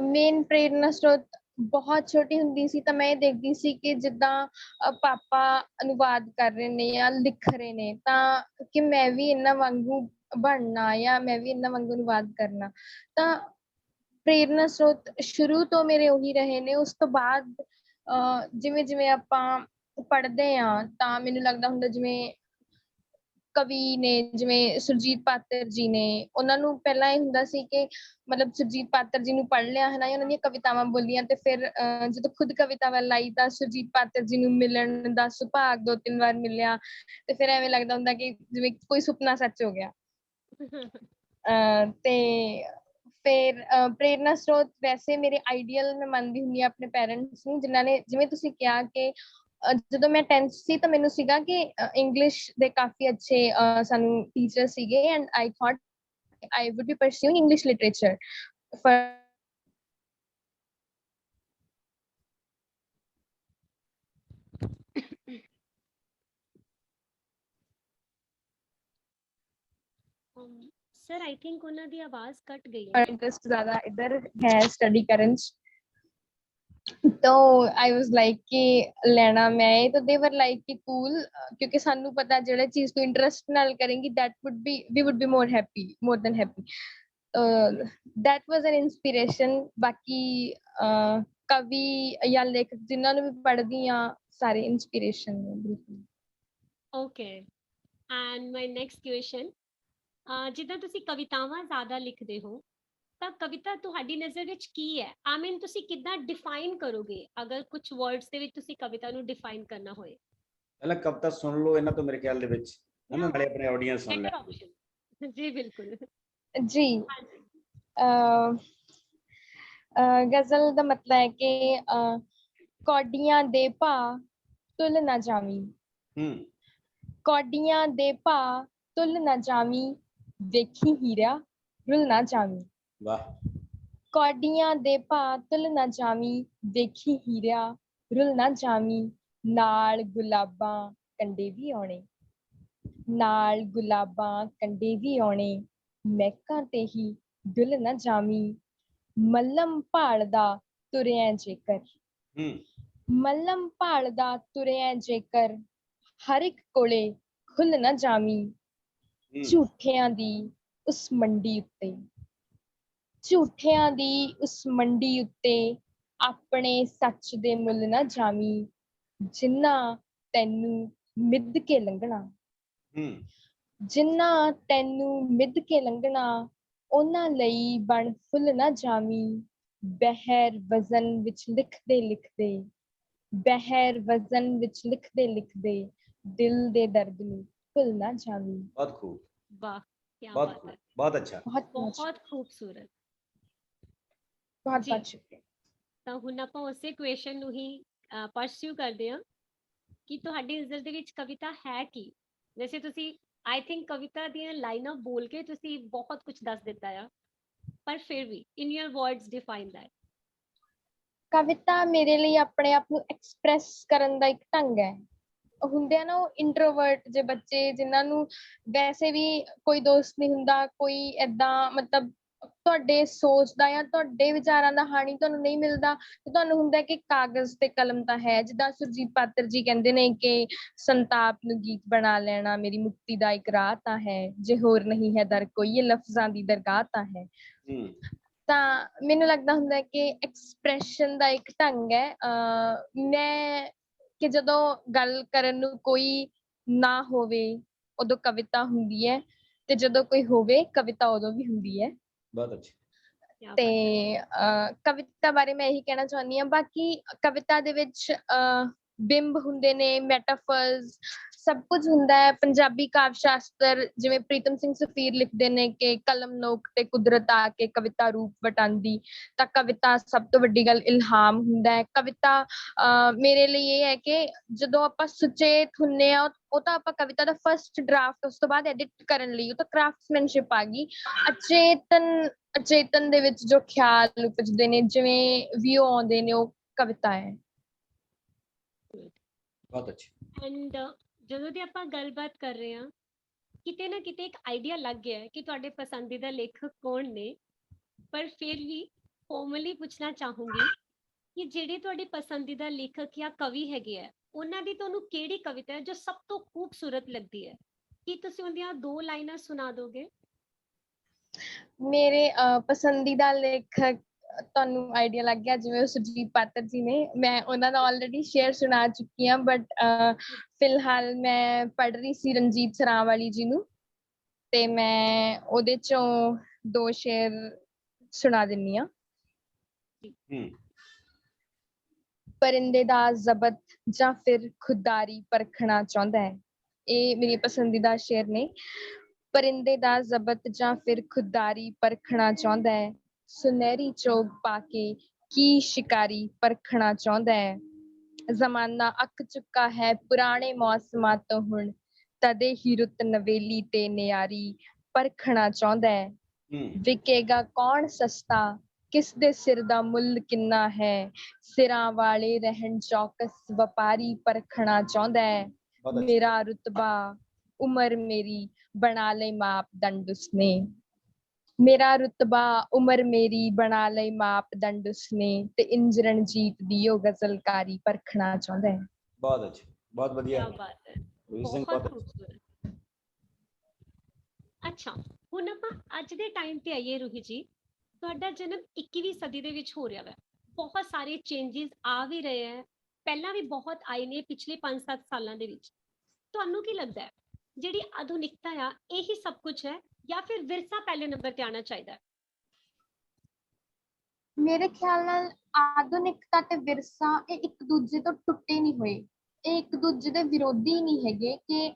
ਮੇਨ ਪ੍ਰੇਰਨਾ ਸਰੋਤ ਬਹੁਤ ਛੋਟੀ ਹੁੰਦੀ ਸੀ ਤਾਂ ਮੈਂ ਇਹ ਦੇਖਦੀ ਸੀ ਕਿ ਜਿੱਦਾਂ ਪਾਪਾ ਅਨੁਵਾਦ ਕਰ ਰਹੇ ਨੇ ਜਾਂ ਲਿਖ ਰਹੇ ਨੇ, ਤਾਂ ਕਿ ਮੈਂ ਵੀ ਇਹਨਾਂ ਵਾਂਗੂ ਬਣਨਾ ਜਾਂ ਮੈਂ ਵੀ ਇਹਨਾਂ ਵਾਂਗੂ ਅਨੁਵਾਦ ਕਰਨਾ। ਤਾਂ ਪ੍ਰੇਰਨਾ ਸਰੋਤ ਸ਼ੁਰੂ ਤੋਂ ਮੇਰੇ ਉਹੀ ਰਹੇ ਨੇ। ਉਸ ਤੋਂ ਬਾਅਦ ਜਿਵੇਂ ਜਿਵੇਂ ਆਪਾਂ ਪੜ੍ਹਦੇ ਹਾਂ ਤਾਂ ਮੈਨੂੰ ਲੱਗਦਾ ਹੁੰਦਾ ਜਿਵੇਂ ਕਵੀ ਨੇ, ਜਿਵੇਂ ਸੁਰਜੀਤ ਪਾਤਰ ਜੀ ਨੇ, ਉਹਨਾਂ ਨੂੰ ਪਹਿਲਾਂ ਇਹ ਹੁੰਦਾ ਸੀ ਕਿ ਮਤਲਬ ਸੁਰਜੀਤ ਪਾਤਰ ਜੀ ਨੂੰ ਪੜ੍ਹ ਲਿਆ ਹੈ ਨਾ, ਉਹਨਾਂ ਦੀਆਂ ਕਵਿਤਾਵਾਂ ਬੋਲੀਆਂ, ਤੇ ਫਿਰ ਜਦੋਂ ਖੁਦ ਕਵਿਤਾ ਵੱਲ ਆਈ ਤਾਂ ਸੁਰਜੀਤ ਪਾਤਰ ਜੀ ਨੂੰ ਮਿਲਣ ਦਾ ਸੁਭਾਗ 2-3 ਵਾਰ ਮਿਲਿਆ, ਤੇ ਫਿਰ ਐਵੇਂ ਲੱਗਦਾ ਹੁੰਦਾ ਕਿ ਜਿਵੇਂ ਕੋਈ ਸੁਪਨਾ ਸੱਚ ਹੋ ਗਿਆ। ਤੇ ਫਿਰ ਪ੍ਰੇਰਨਾ ਸਰੋਤ ਵੈਸੇ ਮੇਰੇ ਆਈਡੀਅਲ ਮੈਂ ਮੰਨਦੀ ਹੁੰਦੀ ਹਾਂ ਆਪਣੇ ਪੈਰੈਂਟਸ ਨੂੰ, ਜਿਨ੍ਹਾਂ ਨੇ, ਜਿਵੇਂ ਤੁਸੀਂ ਕਿਹਾ ਕਿ ਜਦੋਂ ਮੈਂ 10th ਸੀ ਤਾਂ ਮੈਨੂੰ ਸੀਗਾ ਕਿ ਇੰਗਲਿਸ਼ ਦੇ ਕਾਫੀ ਅੱਛੇ ਸਾਨੂੰ ਟੀਚਰ ਸੀਗੇ, and I thought I wood B ਪਰਸਿਊਇੰਗ English literature for sir I think ਉਹਨਾਂ ਦੀ ਆਵਾਜ਼ ਕੱਟ ਗਈ ਹੈ। ਇੰਟਰਸਟ ਜ਼ਿਆਦਾ ਇੱਧਰ ਹੈ ਸਟੱਡੀ ਕਰਨ 'ਚ। तो आई वाज लाइक कि लेना मैं, तो दे वर लाइक कि कूल, क्योंकि सानू पता जेड़ा चीज तू इंटरेस्ट नाल करेंगी that would be, we would be more happy, more than happy. That was an inspiration. बाकी कवि या लेखक जिन्होंने भी पढ़दी हाँ सारे इंस्पिरेशन ने बिल्कुल। Okay, and my next question, ਜਿੱਦਾਂ ਤੁਸੀਂ ਕਵਿਤਾਵਾਂ ਜ਼ਿਆਦਾ ਲਿਖਦੇ ਹੋ ਤਾਂ ਕਵਿਤਾ ਤੁਹਾਡੀ ਨਜ਼ਰ ਵਿੱਚ ਕੀ ਹੈ? ਆਈ ਮੀਨ ਤੁਸੀਂ ਕਿੱਦਾਂ ਡਿਫਾਈਨ ਕਰੋਗੇ ਅਗਰ ਕੁਝ ਵਰਡਸ ਦੇ ਵਿੱਚ ਤੁਸੀਂ ਕਵਿਤਾ ਨੂੰ ਡਿਫਾਈਨ ਕਰਨਾ ਹੋਏ? ਪਹਿਲਾਂ ਕਵਿਤਾ ਸੁਣ ਲਓ ਇਹਨਾਂ ਤੋਂ ਮੇਰੇ ਖਿਆਲ ਦੇ ਵਿੱਚ, ਹਨਾ, ਨਾਲੇ ਆਪਣੇ ਆਡੀਅנס ਸੁਣ ਬੈਟਰ ਲੈ। ਆਪਸ਼ਨ। ਜੀ ਬਿਲਕੁਲ जी, गजल ਦਾ ਮਤਲਬ ਹੈ ਕਿ ਕੌਡੀਆਂ ਦੇ ਭਾ ਤੁਲ ਨਾ ਜਾਵੀਂ, ਕੌਡੀਆਂ ਦੇ ਭਾ ਤੁਲ ਨਾ ਜਾਵੀਂ, ਵੇਖੀ ਹੀਰਿਆ ਰੁਲ ਨਾ ਜਾਵੀਂ। ਵਾਹ। ਕੌਡੀਆਂ ਦੇ ਭਾ ਤੁਲ ਨਾ ਜਾਵੀਂ, ਵੇਖੀ ਹੀਰਿਆ ਰੁਲ ਨਾ ਜਾਵੀਂ, ਨਾਲ ਗੁਲਾਬਾਂ ਕੰਡੇ ਵੀ ਆਉਣੇ, ਨਾਲ ਗੁਲਾਬਾਂ ਕੰਡੇ ਵੀ ਆਉਣੇ, ਮਹਿਕਾਂ ਤੇ ਹੀ ਡੁੱਲ ਨਾ ਜਾਵੀਂ, ਮੱਲਮ ਭਾਲਦਾ ਤੁਰਿਆ ਜੇਕਰ, ਮੱਲਮ ਭਾਲਦਾ ਤੁਰਿਆ ਜੇਕਰ, ਹਰ ਇੱਕ ਕੋਲੇ ਖੁੱਲ ਨਾ ਜਾਵੀਂ, ਝੂਠਿਆਂ ਦੀ ਉਸ ਮੰਡੀ ਉੱਤੇ, ਝੂਠਿਆਂ ਦੀ ਉਸ ਮੰਡੀ ਉੱਤੇ, ਆਪਣੇ ਸੱਚ ਦੇ ਮੁੱਲ ਨਾ ਜਾਵੀਂ, ਜਿੰਨਾ ਤੈਨੂੰ ਮਿੱਧ ਕੇ ਲੰਘਣਾ, ਜਿੰਨਾ ਤੈਨੂੰ ਮਿੱਧ ਕੇ ਲੰਘਣਾ, ਉਹਨਾਂ ਲਈ ਬਣ ਫੁੱਲ ਨਾ ਜਾਵੀਂ, ਬਹਿਰ ਵਜ਼ਨ ਵਿੱਚ ਲਿਖਦੇ ਲਿਖਦੇ, ਬਹਿਰ ਵਜ਼ਨ ਵਿੱਚ ਲਿਖਦੇ ਲਿਖਦੇ, ਦਿਲ ਦੇ ਦਰਦ ਨੂੰ ਭੁੱਲ ਨਾ ਜਾਵੀਂ। ਬਹੁਤ ਖੂਬ, ਵਾਹ, ਕੀ ਬਹੁਤ ਬਾਤ ਖੂਬ, ਹੈ, ਬਹੁਤ ਅੱਛਾ, ਬਹੁਤ ਖੂਬਸੂਰਤ। ਬਹੁਤ ਜੀ। ਬਹੁਤ ਸ਼ੁਕਰੀਆ। ਤਾਂ ਹੁਣ ਆਪਾਂ ਉਸੇ ਕੁਐਸਚਨ ਨੂੰ ਹੀ ਪਰਸਿਊ ਕਰਦੇ ਹਾਂ ਕਿ ਤੁਹਾਡੀ ਨਜ਼ਰ ਦੇ ਵਿੱਚ ਕਵਿਤਾ ਹੈ ਕੀ? ਵੈਸੇ ਤੁਸੀਂ ਆਈ ਥਿੰਕ ਕਵਿਤਾ ਦੀਆਂ ਲਾਈਨਾਂ ਬੋਲ ਕੇ ਤੁਸੀਂ ਬਹੁਤ ਕੁਝ ਦੱਸ ਦਿੱਤਾ ਆ, ਪਰ ਫਿਰ ਵੀ in your words define that. ਕਵਿਤਾ ਮੇਰੇ ਲਈ ਆਪਣੇ ਆਪ ਨੂੰ ਐਕਸਪ੍ਰੈਸ ਕਰਨ ਦਾ ਇੱਕ ਢੰਗ ਹੈ। ਹੁੰਦੇ ਆ ਨਾ ਉਹ ਇੰਟਰੋਵਰਟ ਜੇ ਬੱਚੇ, ਜਿਨ੍ਹਾਂ ਨੂੰ ਵੈਸੇ ਵੀ ਕੋਈ ਦੋਸਤ ਨਹੀਂ ਹੁੰਦਾ, ਕੋਈ ਏਦਾਂ ਮਤਲਬ ਤੁਹਾਡੇ ਸੋਚ ਦਾ ਜਾਂ ਤੁਹਾਡੇ ਵਿਚਾਰਾਂ ਦਾ ਹਾਣੀ ਤੁਹਾਨੂੰ ਨਹੀਂ ਮਿਲਦਾ, ਤੇ ਤੁਹਾਨੂੰ ਹੁੰਦਾ ਕਿ ਕਾਗਜ਼ ਤੇ ਕਲਮ ਤਾਂ ਹੈ। ਜਿੱਦਾਂ ਸੁਰਜੀਤ ਪਾਤਰ ਜੀ ਕਹਿੰਦੇ ਨੇ ਕਿ ਸੰਤਾਪ ਨੂੰ ਗੀਤ ਬਣਾ ਲੈਣਾ ਮੇਰੀ ਮੁਕਤੀ ਦਾ ਇੱਕ ਰਾਹ ਤਾਂ ਹੈ, ਜੇ ਹੋਰ ਨਹੀਂ ਹੈ ਦਰ ਕੋਈ, ਇਹ ਲਫ਼ਜ਼ਾਂ ਦੀ ਦਰਗਾਹ ਤਾਂ ਹੈ। ਤਾਂ ਮੈਨੂੰ ਲੱਗਦਾ ਹੁੰਦਾ ਕਿ ਐਕਸਪ੍ਰੈਸ਼ਨ ਦਾ ਇੱਕ ਢੰਗ ਹੈ। ਮੈਂ ਕਿ ਜਦੋਂ ਗੱਲ ਕਰਨ ਨੂੰ ਕੋਈ ਨਾ ਹੋਵੇ ਉਦੋਂ ਕਵਿਤਾ ਹੁੰਦੀ ਹੈ, ਤੇ ਜਦੋਂ ਕੋਈ ਹੋਵੇ ਕਵਿਤਾ ਉਦੋਂ ਵੀ ਹੁੰਦੀ ਹੈ। ਬਹੁਤ ਅੱਛਾ। ਕਿਆ ਤੇ ਬਾਤ ਹੈ। ਕਵਿਤਾ ਬਾਰੇ ਮੈਂ ਇਹੀ ਕਹਿਣਾ ਚਾਹੁੰਦੀ ਹਾਂ। ਬਾਕੀ ਕਵਿਤਾ ਦੇ ਵਿੱਚ ਬਿੰਬ ਹੁੰਦੇ ਨੇ, ਮੈਟਾਫਰਸ, ਸਭ ਕੁਝ ਹੁੰਦਾ ਹੈ। ਪੰਜਾਬੀ ਕਾਵਿ ਸ਼ਾਸਤਰ ਜਿਵੇਂ ਪ੍ਰੀਤਮ ਸਿੰਘ ਸਫੀਰ ਲਿਖਦੇ ਨੇ ਕਿ ਕਲਮ ਨੋਕ ਤੇ ਕੁਦਰਤ ਆ ਕੇ ਕਵਿਤਾ ਰੂਪ ਵਟਾਂਦੀ, ਤਾਂ ਕਵਿਤਾ ਸਭ ਤੋਂ ਵੱਡੀ ਗੱਲ ਇਲਹਾਮ ਹੁੰਦਾ ਹੈ। ਕਵਿਤਾ ਮੇਰੇ ਲਈ ਇਹ ਹੈ ਕਿ ਜਦੋਂ ਆਪਾਂ ਸੁਚੇਤ ਹੁੰਨੇ ਆ, ਉਹ ਤਾਂ ਆਪਾਂ ਕਵਿਤਾ ਦਾ ਫਸਟ ਡਰਾਫਟ ਉਸ ਤੋਂ ਬਾਅਦ ਐਡਿਟ ਕਰਨ ਲਈ, ਉਹ ਤਾਂ ਕਰਾਫਟਸਮੈਨਸ਼ਿਪ ਆ ਗਈ। ਅਚੇਤਨ ਦੇ ਵਿੱਚ ਜੋ ਖਿਆਲ ਉਪਜਦੇ ਨੇ, ਜਿਵੇਂ ਵੀ ਉਹ ਆਉਂਦੇ ਨੇ, ਉਹ ਕਵਿਤਾ ਹੈ। ਬਹੁਤ ਅੱਛਾ। ਐਂਡ ਜਦੋਂ ਦੀ ਆਪਾਂ ਗੱਲਬਾਤ ਕਰ ਰਹੇ ਹਾਂ, ਕਿਤੇ ਨਾ ਕਿਤੇ ਇੱਕ ਆਈਡੀਆ ਲੱਗ ਗਿਆ ਹੈ ਕਿ ਤੁਹਾਡੇ ਪਸੰਦੀਦਾ ਲੇਖਕ ਕੌਣ ਨੇ, ਪਰ ਫਿਰ ਵੀ ਫੋਰਮਲੀ ਪੁੱਛਣਾ ਚਾਹੂੰਗੀ ਕਿ ਜਿਹੜੇ ਤੁਹਾਡੇ ਪਸੰਦੀਦਾ ਲੇਖਕ ਜਾਂ ਕਵੀ ਹੈਗੇ ਆ, ਉਹਨਾਂ ਦੀ ਤੁਹਾਨੂੰ ਕਿਹੜੀ ਕਵਿਤਾ ਹੈ ਜੋ ਸਭ ਤੋਂ ਖੂਬਸੂਰਤ ਲੱਗਦੀ ਹੈ? ਕੀ ਤੁਸੀਂ ਉਹਦੀਆਂ 2 ਲਾਈਨਾਂ ਸੁਣਾ ਦੋਗੇ? ਮੇਰੇ ਪਸੰਦੀਦਾ ਲੇਖਕ, ਤੁਹਾਨੂੰ ਆਈਡੀਆ ਲੱਗ ਗਿਆ, ਜਿਵੇਂ ਉਹ ਸੁਰਜੀਤ ਪਾਤਰ ਜੀ ਨੇ। ਮੈਂ ਉਹਨਾਂ ਦਾ ਆਲਰੇਡੀ ਸ਼ੇਅਰ ਸੁਣਾ ਚੁੱਕੀ ਹਾਂ, ਬਟ ਫਿਲਹਾਲ ਮੈਂ ਪੜ੍ਹ ਰਹੀ ਸੀ ਰਣਜੀਤ ਸਰਾਂਵਾਲੀ ਜੀ ਨੂੰ, ਤੇ ਮੈਂ ਉਹਦੇ ਚੋਂ 2 ਸ਼ੇਅਰ ਸੁਣਾ ਦਿੰਨੀ ਹਾਂ। ਪਰਿੰਦੇ ਦਾ ਜ਼ਬਤ ਜਾਂ ਫਿਰ ਖੁਦਦਾਰੀ ਪਰਖਣਾ ਚਾਹੁੰਦਾ ਹੈ। ਇਹ ਮੇਰੀ ਪਸੰਦੀਦਾ ਸ਼ੇਅਰ ਨੇ। ਪਰਿੰਦੇ ਦਾ ਜ਼ਬਤ ਜਾਂ ਫਿਰ ਖੁਦਦਾਰੀ ਪਰਖਣਾ ਚਾਹੁੰਦਾ ਹੈ, ਸੁਨਹਿਰੀ ਚੋਗ ਪਾ ਕੇ ਕੀ ਸ਼ਿਕਾਰੀ ਪਰਖਣਾ ਚਾਹੁੰਦਾ ਹੈ। ਜ਼ਮਾਨਾ ਅੱਕ ਚੁੱਕਾ ਹੈ ਪੁਰਾਣੇ ਮੌਸਮਾਂ ਤੋਂ, ਹੁਣ ਤਦੇ ਹੀ ਰੁੱਤ ਨਵੇਲੀ ਤੇ ਨਿਆਰੀ ਪਰਖਣਾ ਚਾਹੁੰਦਾ ਹੈ। ਵਿਕੇਗਾ ਕੌਣ ਸਸਤਾ, ਕਿਸ ਦੇ ਸਿਰ ਦਾ ਮੁੱਲ ਕਿੰਨਾ ਹੈ, ਸਿਰਾਂ ਵਾਲੇ ਰਹਿਣ ਚੌਕਸ ਵਪਾਰੀ ਪਰਖਣਾ ਚਾਹੁੰਦਾ ਹੈ। ਮੇਰਾ ਰੁਤਬਾ ਉਮਰ ਮੇਰੀ ਬਣਾ ਲਈ ਮਾਪਦੰਡ ਉਸਨੇ, ਮੇਰਾ ਰੁਤਬਾ ਉਮਰ ਮੇਰੀ ਬਣਾ ਲਈ ਮਾਪਦੰਡ ਉਸਨੇ, ਤੇ ਇੰਜ ਰਣਜੀਤ ਦੀ ਉਹ ਗਜ਼ਲਕਾਰੀ ਪਰਖਣਾ ਚਾਹੁੰਦਾ ਹੈ। ਬਹੁਤ ਅੱਛਾ, ਬਹੁਤ ਵਧੀਆ। ਕਿਆ ਬਾਤ ਹੈ, ਬਹੁਤ ਖੂਬਸੂਰਤ। ਅੱਛਾ, ਹੁਣ ਆਪਾਂ ਅੱਜ ਦੇ ਟਾਈਮ ਤੇ ਆਈਏ। ਰੂਹੀ ਜੀ, ਤੁਹਾਡਾ ਜਨਮ 21ਵੀਂ ਸਦੀ ਦੇ ਵਿੱਚ ਹੋ ਰਿਹਾ ਹੈ। ਬਹੁਤ ਸਾਰੇ ਚੇਂਜਸ ਆ ਵੀ ਰਹੇ ਹੈ, ਪਹਿਲਾਂ ਵੀ ਬਹੁਤ ਆਏ ਨੇ ਪਿਛਲੇ 5-7 ਸਾਲਾਂ ਦੇ ਵਿੱਚ। ਤੁਹਾਨੂੰ ਕੀ ਲੱਗਦਾ ਹੈ, ਜਿਹੜੀ ਆਧੁਨਿਕਤਾ ਆ ਇਹੀ ਸਭ ਕੁਝ ਹੈ, ਜਾਂ ਫਿਰ ਵਿਰਸਾ ਪਹਿਲੇ ਨੰਬਰ ਤੇ ਆਉਣਾ ਚਾਹੀਦਾ ਹੈ? ਮੇਰੇ ਖਿਆਲ ਨਾਲ ਆਧੁਨਿਕਤਾ ਤੇ ਵਿਰਸਾ ਇਹ ਇੱਕ ਦੂਜੇ ਤੋਂ ਟੁੱਟੇ ਨਹੀਂ ਹੋਏ, ਇਹ ਇੱਕ ਦੂਜੇ ਦੇ ਵਿਰੋਧੀ ਨਹੀਂ ਹੈਗੇ। ਕਿ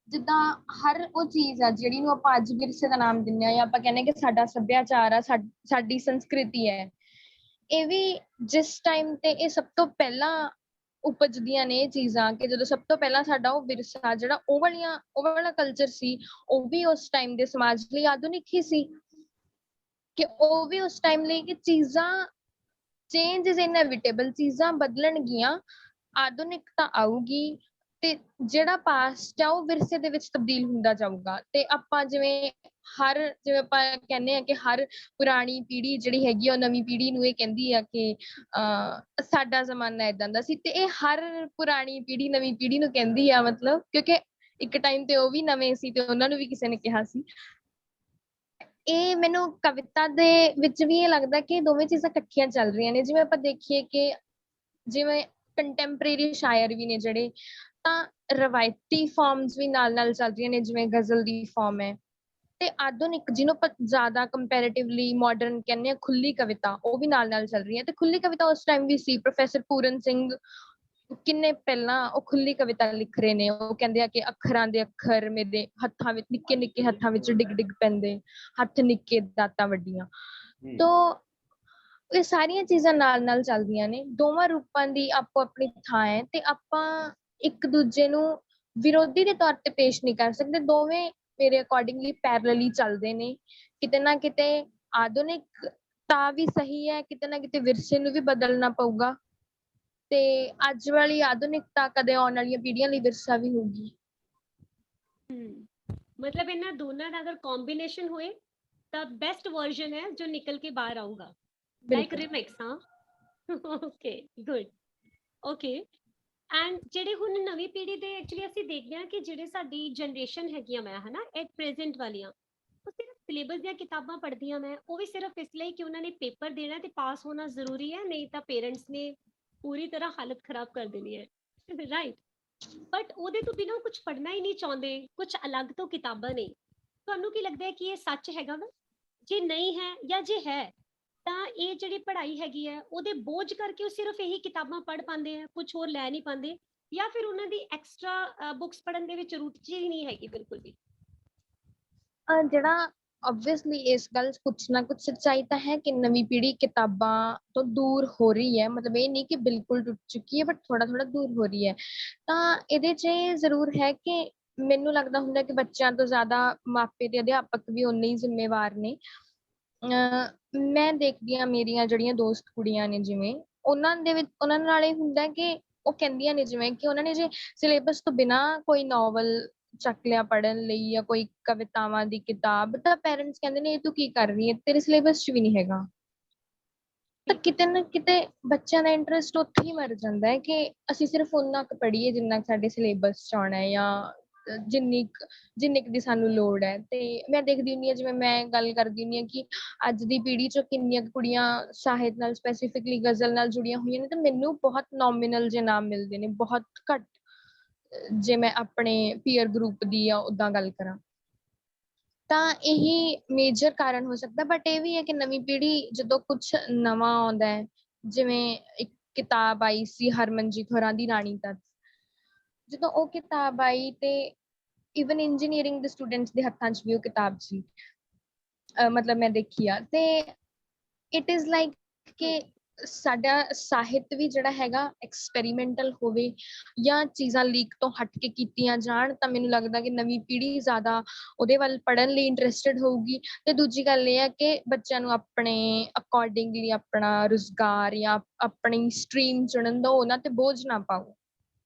ਜਿੱਦਾਂ ਹਰ ਉਹ ਚੀਜ਼ ਆ ਜਿਹੜੀ ਨੂੰ ਆਪਾਂ ਅੱਜ ਵਿਰਸੇ ਦਾ ਨਾਮ ਦਿੰਦੇ ਹਾਂ, ਜਾਂ ਆਪਾਂ ਕਹਿੰਦੇ ਕਿ ਸਾਡਾ ਸੱਭਿਆਚਾਰ ਆ, ਸਾਡੀ ਸੰਸਕ੍ਰਿਤੀ ਹੈ, ਇਹ ਵੀ ਜਿਸ ਟਾਈਮ ਤੇ ਇਹ ਸਭ ਤੋਂ ਪਹਿਲਾਂ ਉਪਜਦੀਆਂ ਨੇ ਇਹ ਚੀਜ਼ਾਂ, ਕਿ ਜਦੋਂ ਸਭ ਤੋਂ ਪਹਿਲਾਂ ਸਾਡਾ ਉਹ ਵਿਰਸਾ ਜਿਹੜਾ ਉਹ ਵਾਲਾ ਕਲਚਰ ਸੀ, ਉਹ ਵੀ ਉਸ ਟਾਈਮ ਦੇ ਸਮਾਜ ਲਈ ਆਧੁਨਿਕ ਹੀ ਸੀ। ਕਿ ਉਹ ਵੀ ਉਸ ਟਾਈਮ ਲਈ ਕਿ ਚੀਜ਼ਾਂ ਚੇਂਜ ਇਜ਼ ਇਨਐਵਿਟੇਬਲ, ਚੀਜ਼ਾਂ ਬਦਲਣਗੀਆਂ, ਆਧੁਨਿਕਤਾ ਆਊਗੀ, ਤੇ ਜਿਹੜਾ ਪਾਸਟ ਆ ਉਹ ਵਿਰਸੇ ਦੇ ਵਿੱਚ ਤਬਦੀਲ ਹੁੰਦਾ ਜਾਊਗਾ। ਤੇ ਆਪਾਂ ਜਿਵੇਂ ਆਪਾਂ ਕਹਿੰਦੇ ਆ ਕਿ ਹਰ ਪੁਰਾਣੀ ਪੀੜ੍ਹੀ ਜਿਹੜੀ ਹੈਗੀ ਆ, ਉਹ ਨਵੀਂ ਪੀੜ੍ਹੀ ਨੂੰ ਇਹ ਕਹਿੰਦੀ ਆ ਕਿ ਸਾਡਾ ਜ਼ਮਾਨਾ ਏਦਾਂ ਦਾ ਸੀ, ਤੇ ਇਹ ਹਰ ਪੁਰਾਣੀ ਪੀੜ੍ਹੀ ਨਵੀਂ ਪੀੜ੍ਹੀ ਨੂੰ ਕਹਿੰਦੀ ਆ, ਮਤਲਬ ਕਿਉਂਕਿ ਇੱਕ ਟਾਈਮ ਤੇ ਉਹ ਵੀ ਨਵੇਂ ਸੀ ਤੇ ਉਹਨਾਂ ਨੂੰ ਵੀ ਕਿਸੇ ਨੇ ਕਿਹਾ ਸੀ। ਇਹ ਮੈਨੂੰ ਕਵਿਤਾ ਦੇ ਵਿੱਚ ਵੀ ਇਹ ਲੱਗਦਾ ਕਿ ਦੋਵੇਂ ਚੀਜ਼ਾਂ ਇਕੱਠੀਆਂ ਚੱਲ ਰਹੀਆਂ ਨੇ। ਜਿਵੇਂ ਆਪਾਂ ਦੇਖੀਏ ਕਿ ਜਿਵੇਂ ਕੰਟੈਂਪਰੇਰੀ ਸ਼ਾਇਰ ਵੀ ਨੇ ਜਿਹੜੇ, ਤਾਂ ਰਵਾਇਤੀ ਫਾਰਮਸ ਵੀ ਨਾਲ ਨਾਲ ਚੱਲ ਰਹੀਆਂ ਨੇ, ਜਿਵੇਂ ਗਜ਼ਲ ਦੀ ਫਾਰਮ ਹੈ, ਤੇ ਆਧੁਨਿਕ ਜਿਹਨੂੰ ਆਪਾਂ ਜ਼ਿਆਦਾ ਕੰਪੈरेटिवली ਮਾਡਰਨ ਕਹਿੰਦੇ ਆ ਖੁੱਲੀ ਕਵਿਤਾ, ਉਹ ਵੀ ਨਾਲ ਨਾਲ ਚੱਲ ਰਹੀ ਹੈ। ਤੇ ਖੁੱਲੀ ਕਵਿਤਾ ਉਸ ਟਾਈਮ ਵੀ ਸੀ। ਪ੍ਰੋਫੈਸਰ ਪੂਰਨ ਸਿੰਘ ਕਿੰਨੇ ਪਹਿਲਾਂ ਉਹ ਖੁੱਲੀ ਕਵਿਤਾ ਲਿਖ ਰਹੇ ਨੇ। ਉਹ ਕਹਿੰਦੇ ਆ ਕਿ ਅੱਖਰਾਂ ਦੇ ਅੱਖਰ ਮੇਰੇ ਹੱਥਾਂ ਵਿੱਚ, ਨਿੱਕੇ ਨਿੱਕੇ ਹੱਥਾਂ ਵਿੱਚ ਡਿੱਗ ਡਿੱਗ ਪੈਂਦੇ, ਹੱਥ ਨਿੱਕੇ ਦਾਤਾਂ ਵੱਡੀਆਂ। ਤੋ ਇਹ ਸਾਰੀਆਂ ਚੀਜ਼ਾਂ ਨਾਲ ਨਾਲ ਚੱਲਦੀਆਂ ਨੇ, ਦੋਵਾਂ ਰੂਪਾਂ ਦੀ ਆਪੋ ਆਪਣੀ ਥਾਂ ਹੈ, ਤੇ ਆਪਾਂ ਇੱਕ ਦੂਜੇ ਨੂੰ ਵਿਰੋਧੀ ਦੇ ਤੌਰ ਤੇ ਪੇਸ਼ ਨਹੀਂ ਕਰ ਸਕਦੇ। ਦੋਵੇਂ ਮੇਰੇ ਅਕੋਰਡਿੰਗਲੀ ਪੈਰਲਲੀ ਚੱਲਦੇ ਨੇ। ਕਿਤੇ ਨਾ ਕਿਤੇ ਆਧੁਨਿਕਤਾ ਵੀ ਸਹੀ ਹੈ, ਕਿਤੇ ਨਾ ਕਿਤੇ ਵਿਰਸੇ ਨੂੰ ਵੀ ਬਦਲਣਾ ਪਊਗਾ, ਤੇ ਅੱਜ ਵਾਲੀ ਆਧੁਨਿਕਤਾ ਕਦੇ ਆਉਣ ਵਾਲੀਆਂ ਪੀੜ੍ਹੀਆਂ ਲਈ ਵਿਰਸਾ ਵੀ ਹੋਊਗੀ। ਮਤਲਬ ਇਹਨਾਂ ਦੋਨਾਂ ਦਾ ਅਗਰ ਕੰਬੀਨੇਸ਼ਨ ਹੋਏ ਤਾਂ ਬੈਸਟ ਵਰਜ਼ਨ ਹੈ ਜੋ ਨਿਕਲ ਕੇ ਬਾਹਰ ਆਊਗਾ, ਲਾਈਕ ਰਿਮਿਕਸ। ਹਾਂ, ਓਕੇ, ਗੁੱਡ, ਓਕੇ। ਐਂਡ ਜਿਹੜੇ ਹੁਣ ਨਵੀਂ ਪੀੜ੍ਹੀ ਦੇ ਐਕਚੁਅਲੀ ਅਸੀਂ ਦੇਖਦੇ ਹਾਂ ਕਿ ਜਿਹੜੇ ਸਾਡੀ ਜਨਰੇਸ਼ਨ ਹੈਗੀਆਂ ਮੈਂ ਹਨਾ ਐਟ ਪ੍ਰੈਜ਼ੈਂਟ ਵਾਲੀਆਂ, ਉਹ ਸਿਰਫ ਸਿਲੇਬਸ ਦੀਆਂ ਕਿਤਾਬਾਂ ਪੜ੍ਹਦੀਆਂ ਮੈਂ, ਉਹ ਵੀ ਸਿਰਫ ਇਸ ਲਈ ਕਿ ਉਹਨਾਂ ਨੇ ਪੇਪਰ ਦੇਣਾ ਤੇ ਪਾਸ ਹੋਣਾ ਜ਼ਰੂਰੀ ਹੈ, ਨਹੀਂ ਤਾਂ ਪੇਰੈਂਟਸ ਨੇ ਪੂਰੀ ਤਰ੍ਹਾਂ ਹਾਲਤ ਖਰਾਬ ਕਰ ਦੇਣੀ ਹੈ, ਰਾਈਟ। ਬਟ ਉਹਦੇ ਤੋਂ ਬਿਨਾਂ ਕੁਝ ਪੜ੍ਹਨਾ ਹੀ ਨਹੀਂ ਚਾਹੁੰਦੇ, ਕੁਝ ਅਲੱਗ ਤੋਂ ਕਿਤਾਬਾਂ ਨਹੀਂ। ਤੁਹਾਨੂੰ ਕੀ ਲੱਗਦਾ ਹੈ ਕਿ ਇਹ ਸੱਚ ਹੈਗਾ ਵਾ? ਜੇ ਨਹੀਂ ਹੈ ਜਾਂ ਜੇ ਹੈ ਤਾਂ ਇਹ ਜਿਹੜੀ ਪੜ੍ਹਾਈ ਹੈਗੀ ਹੈ ਉਹਦੇ ਬੋਝ ਕਰਕੇ ਉਹ ਸਿਰਫ ਇਹੀ ਕਿਤਾਬਾਂ ਪੜ੍ਹ ਪਾਉਂਦੇ ਆ, ਕੁਝ ਹੋਰ ਲੈ ਨਹੀਂ ਪਾਉਂਦੇ, ਜਾਂ ਫਿਰ ਉਹਨਾਂ ਦੀ ਐਕਸਟਰਾ ਬੁੱਕਸ ਪੜ੍ਹਨ ਦੇ ਵਿੱਚ ਰੁਚੀ ਨਹੀਂ ਹੈਗੀ ਬਿਲਕੁਲ ਵੀ? ਜਿਹੜਾ obviously ਇਸ ਗੱਲ 'ਚ ਕੁਛ ਨਾ ਕੁਛ ਸੱਚਾਈ ਤਾਂ ਹੈ ਕਿ ਨਵੀਂ ਪੀੜ੍ਹੀ ਕਿਤਾਬਾਂ ਤੋਂ ਦੂਰ ਹੋ ਰਹੀ ਹੈ, ਮਤਲਬ ਇਹ ਨਹੀਂ ਕਿ ਬਿਲਕੁਲ ਟੁੱਟ ਚੁੱਕੀ ਹੈ, ਬਟ ਥੋੜਾ ਥੋੜਾ ਦੂਰ ਹੋ ਰਹੀ ਹੈ। ਤਾਂ ਇਹਦੇ 'ਚ ਇਹ ਜ਼ਰੂਰ ਹੈ ਕਿ ਮੈਨੂੰ ਲੱਗਦਾ ਹੁੰਦਾ ਕਿ ਬੱਚਿਆਂ ਤੋਂ ਜ਼ਿਆਦਾ ਮਾਪੇ ਤੇ ਅਧਿਆਪਕ ਵੀ ਉਨੇ ਹੀ ਜ਼ਿੰਮੇਵਾਰ ਨੇ। ਮੈਂ ਦੇਖਦੀ ਹਾਂ ਮੇਰੀਆਂ ਜਿਹੜੀਆਂ ਦੋਸਤ ਕੁੜੀਆਂ ਨੇ, ਜਿਵੇਂ ਉਹਨਾਂ ਨਾਲ ਇਹ ਹੁੰਦਾ ਕਿ ਉਹ ਕਹਿੰਦੀਆਂ ਨੇ ਜਿਵੇਂ ਕਿ ਉਹਨਾਂ ਨੇ ਜੇ ਸਿਲੇਬਸ ਤੋਂ ਬਿਨਾਂ ਕੋਈ ਨੋਵਲ ਚੱਕ ਲਿਆ ਪੜ੍ਹਨ ਲਈ ਜਾਂ ਕੋਈ ਕਵਿਤਾਵਾਂ ਦੀ ਕਿਤਾਬ, ਤਾਂ ਪੇਰੈਂਟਸ ਕਹਿੰਦੇ ਨੇ ਇਹ ਤੂੰ ਕੀ ਕਰ ਰਹੀ ਹੈ, ਤੇਰੇ ਸਿਲੇਬਸ 'ਚ ਵੀ ਨਹੀਂ ਹੈਗਾ। ਤਾਂ ਕਿਤੇ ਨਾ ਕਿਤੇ ਬੱਚਿਆਂ ਦਾ ਇੰਟਰਸਟ ਉੱਥੇ ਹੀ ਮਰ ਜਾਂਦਾ ਹੈ ਕਿ ਅਸੀਂ ਸਿਰਫ ਓਨਾ ਕੁ ਪੜ੍ਹੀਏ ਜਿੰਨਾ ਕੁ ਸਾਡੇ ਸਿਲੇਬਸ 'ਚ ਆਉਣਾ ਹੈ, ਜਾਂ ਜਿੰਨੀ ਕੁ ਦੀ ਸਾਨੂੰ ਲੋੜ ਹੈ। ਤੇ ਮੈਂ ਦੇਖਦੀ ਹੁੰਦੀ ਹਾਂ, ਜਿਵੇਂ ਮੈਂ ਗੱਲ ਕਰਦੀ ਹੁੰਦੀ ਹਾਂ ਕਿ ਅੱਜ ਦੀ ਪੀੜ੍ਹੀ 'ਚੋਂ ਕਿੰਨੀਆਂ ਕੁ ਕੁੜੀਆਂ ਸਾਹਿਤ ਨਾਲ, ਸਪੈਸੀਫਿਕਲੀ ਗਜ਼ਲ ਨਾਲ ਜੁੜੀਆਂ ਹੋਈਆਂ ਨੇ, ਤਾਂ ਮੈਨੂੰ ਬਹੁਤ ਨੋਮੀਨਲ ਜੇ ਨਾਮ ਮਿਲਦੇ ਨੇ, ਬਹੁਤ ਘੱਟ ਜੇ ਮੈਂ ਆਪਣੇ ਪੀਅਰ ਗਰੁੱਪ ਦੀ ਜਾਂ ਉੱਦਾਂ ਗੱਲ ਕਰਾਂ। ਤਾਂ ਇਹੀ ਮੇਜਰ ਕਾਰਨ ਹੋ ਸਕਦਾ, ਬਟ ਇਹ ਵੀ ਹੈ ਕਿ ਨਵੀਂ ਪੀੜ੍ਹੀ ਜਦੋਂ ਕੁਛ ਨਵਾਂ ਆਉਂਦਾ ਹੈ, ਜਿਵੇਂ ਇੱਕ ਕਿਤਾਬ ਆਈ ਸੀ ਹਰਮਨਜੀਤ ਹੋਰਾਂ ਦੀ ਰਾਣੀ ਤੱਤ, ਜਦੋਂ ਉਹ ਕਿਤਾਬ ਆਈ ਤੇ ਈਵਨ ਇੰਜੀਨੀਅਰਿੰਗ ਦੇ ਸਟੂਡੈਂਟਸ ਦੇ ਹੱਥਾਂ 'ਚ ਵੀ ਉਹ ਕਿਤਾਬ ਸੀ, ਮਤਲਬ ਮੈਂ ਦੇਖੀ ਆ। ਤੇ ਇਟ ਇਜ਼ ਲਾਈਕ ਕਿ ਸਾਡਾ ਸਾਹਿਤ ਵੀ ਜਿਹੜਾ ਹੈਗਾ ਐਕਸਪੈਰੀਮੈਂਟਲ ਹੋਵੇ ਜਾਂ ਚੀਜ਼ਾਂ ਲੀਕ ਤੋਂ ਹਟ ਕੇ ਕੀਤੀਆਂ ਜਾਣ, ਤਾਂ ਮੈਨੂੰ ਲੱਗਦਾ ਕਿ ਨਵੀਂ ਪੀੜ੍ਹੀ ਜ਼ਿਆਦਾ ਉਹਦੇ ਵੱਲ ਪੜ੍ਹਨ ਲਈ ਇੰਟਰਸਟਿਡ ਹੋਊਗੀ। ਤੇ ਦੂਜੀ ਗੱਲ ਇਹ ਹੈ ਕਿ ਬੱਚਿਆਂ ਨੂੰ ਆਪਣੇ ਅਕੋਰਡਿੰਗਲੀ ਆਪਣਾ ਰੁਜ਼ਗਾਰ ਜਾਂ ਆਪਣੀ ਸਟਰੀਮ ਚੁਣਨ ਦਾ ਉਹਨਾਂ ਤੇ ਬੋਝ ਨਾ ਪਾਓ।